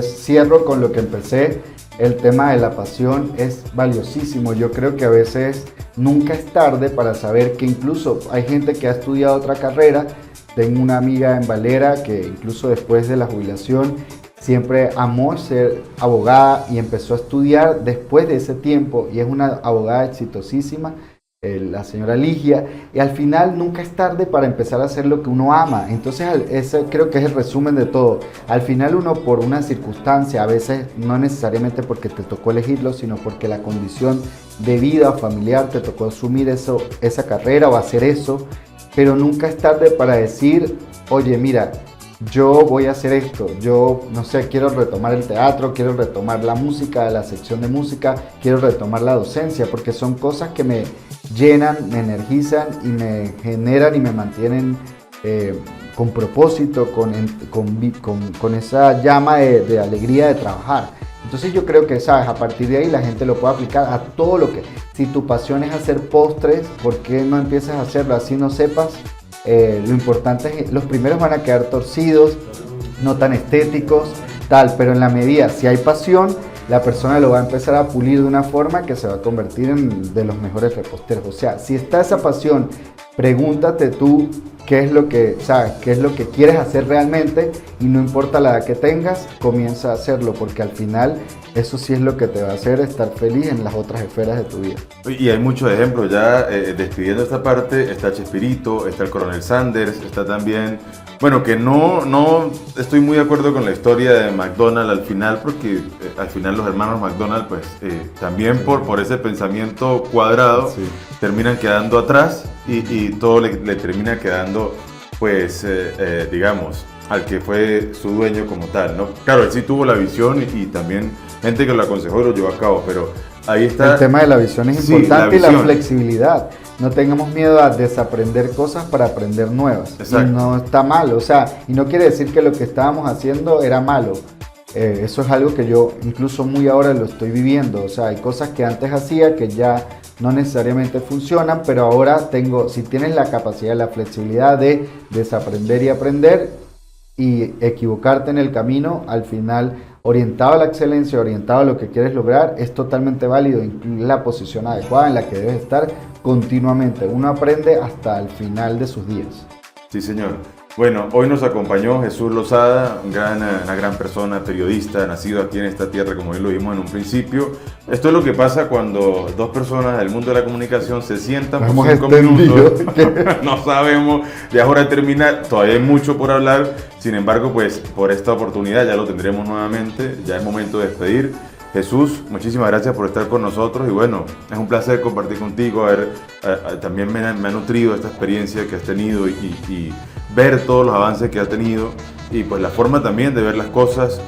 cierro con lo que empecé. El tema de la pasión es valiosísimo. Yo creo que a veces nunca es tarde para saber que incluso hay gente que ha estudiado otra carrera. Tengo una amiga en Valera que incluso después de la jubilación siempre amó ser abogada y empezó a estudiar después de ese tiempo y es una abogada exitosísima, la señora Ligia, y al final nunca es tarde para empezar a hacer lo que uno ama. Entonces ese creo que es el resumen de todo. Al final uno por una circunstancia, a veces no necesariamente porque te tocó elegirlo, sino porque la condición de vida o familiar te tocó asumir esa carrera o hacer eso, pero nunca es tarde para decir, oye, mira, yo voy a hacer esto, yo no sé, quiero retomar el teatro, quiero retomar la música, la sección de música, quiero retomar la docencia, porque son cosas que me llenan, me energizan y me generan y me mantienen con propósito, con esa llama de alegría de trabajar. Entonces yo creo que, ¿sabes? A partir de ahí la gente lo puede aplicar a todo lo que... Si tu pasión es hacer postres, ¿por qué no empiezas a hacerlo así no sepas? Lo importante es que los primeros van a quedar torcidos, no tan estéticos, tal, pero en la medida, si hay pasión, la persona lo va a empezar a pulir de una forma que se va a convertir en de los mejores reposteros. O sea, si está esa pasión, pregúntate tú qué es lo que, ¿sabes? Qué es lo que quieres hacer realmente y no importa la edad que tengas, comienza a hacerlo porque al final eso sí es lo que te va a hacer estar feliz en las otras esferas de tu vida. Y hay muchos ejemplos ya, despidiendo esta parte, está Chespirito, está el Coronel Sanders, está también, bueno, que no estoy muy de acuerdo con la historia de McDonald's al final, porque al final los hermanos McDonald's, pues también por ese pensamiento cuadrado, terminan quedando atrás y todo le termina quedando, pues, digamos, al que fue su dueño como tal, ¿no? Claro, él sí tuvo la visión y también gente que lo aconsejó y lo llevó a cabo, pero ahí está. El tema de la visión es importante y la flexibilidad. No tengamos miedo a desaprender cosas para aprender nuevas. Exacto. Y no está mal, o sea, y no quiere decir que lo que estábamos haciendo era malo. Eso es algo que yo incluso muy ahora lo estoy viviendo. O sea, hay cosas que antes hacía que ya no necesariamente funcionan, pero ahora si tienes la capacidad, la flexibilidad de desaprender y aprender y equivocarte en el camino, al final orientado a la excelencia, orientado a lo que quieres lograr, es totalmente válido, incluir la posición adecuada en la que debes estar continuamente. Uno aprende hasta el final de sus días. Sí, señor. Bueno, hoy nos acompañó Jesús Lozada, una gran persona, periodista, nacido aquí en esta tierra, como bien lo vimos en un principio. Esto es lo que pasa cuando dos personas del mundo de la comunicación se sientan por 5 minutos. No sabemos, ya es hora de terminar, todavía hay mucho por hablar. Sin embargo, pues por esta oportunidad ya lo tendremos nuevamente, ya es momento de despedir. Jesús, muchísimas gracias por estar con nosotros y bueno, es un placer compartir contigo, también me ha nutrido esta experiencia que has tenido y ver todos los avances que has tenido y pues la forma también de ver las cosas,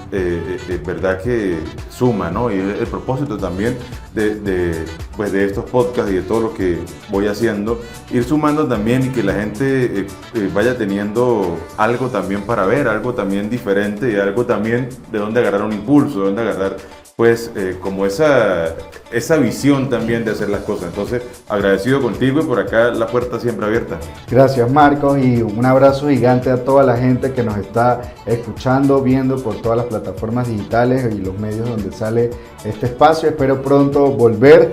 verdad que suma, ¿no? Y el propósito también de estos podcasts y de todo lo que voy haciendo, ir sumando también y que la gente vaya teniendo algo también para ver, algo también diferente y algo también de donde agarrar un impulso, de donde agarrar pues como esa visión también de hacer las cosas. Entonces, agradecido contigo y por acá la puerta siempre abierta. Gracias, Marcos, y un abrazo gigante a toda la gente que nos está escuchando, viendo por todas las plataformas digitales y los medios donde sale este espacio. Espero pronto volver.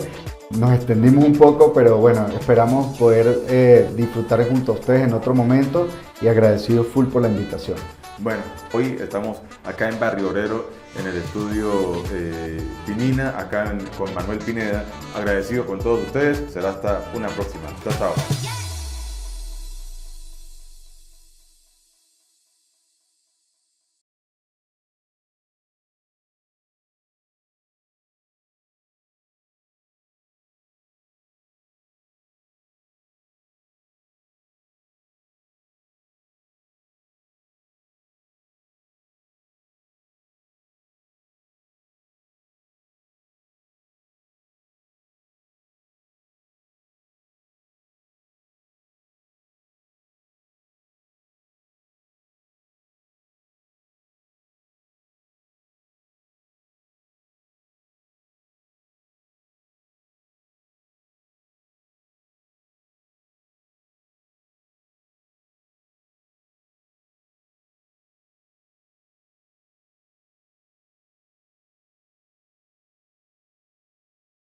Nos extendimos un poco, pero bueno, esperamos poder disfrutar junto a ustedes en otro momento y agradecido full por la invitación. Bueno, hoy estamos acá en Barrio Obrero, en el estudio Pinina, acá con Manuel Pineda. Agradecido con todos ustedes. Será hasta una próxima. Chao, chao.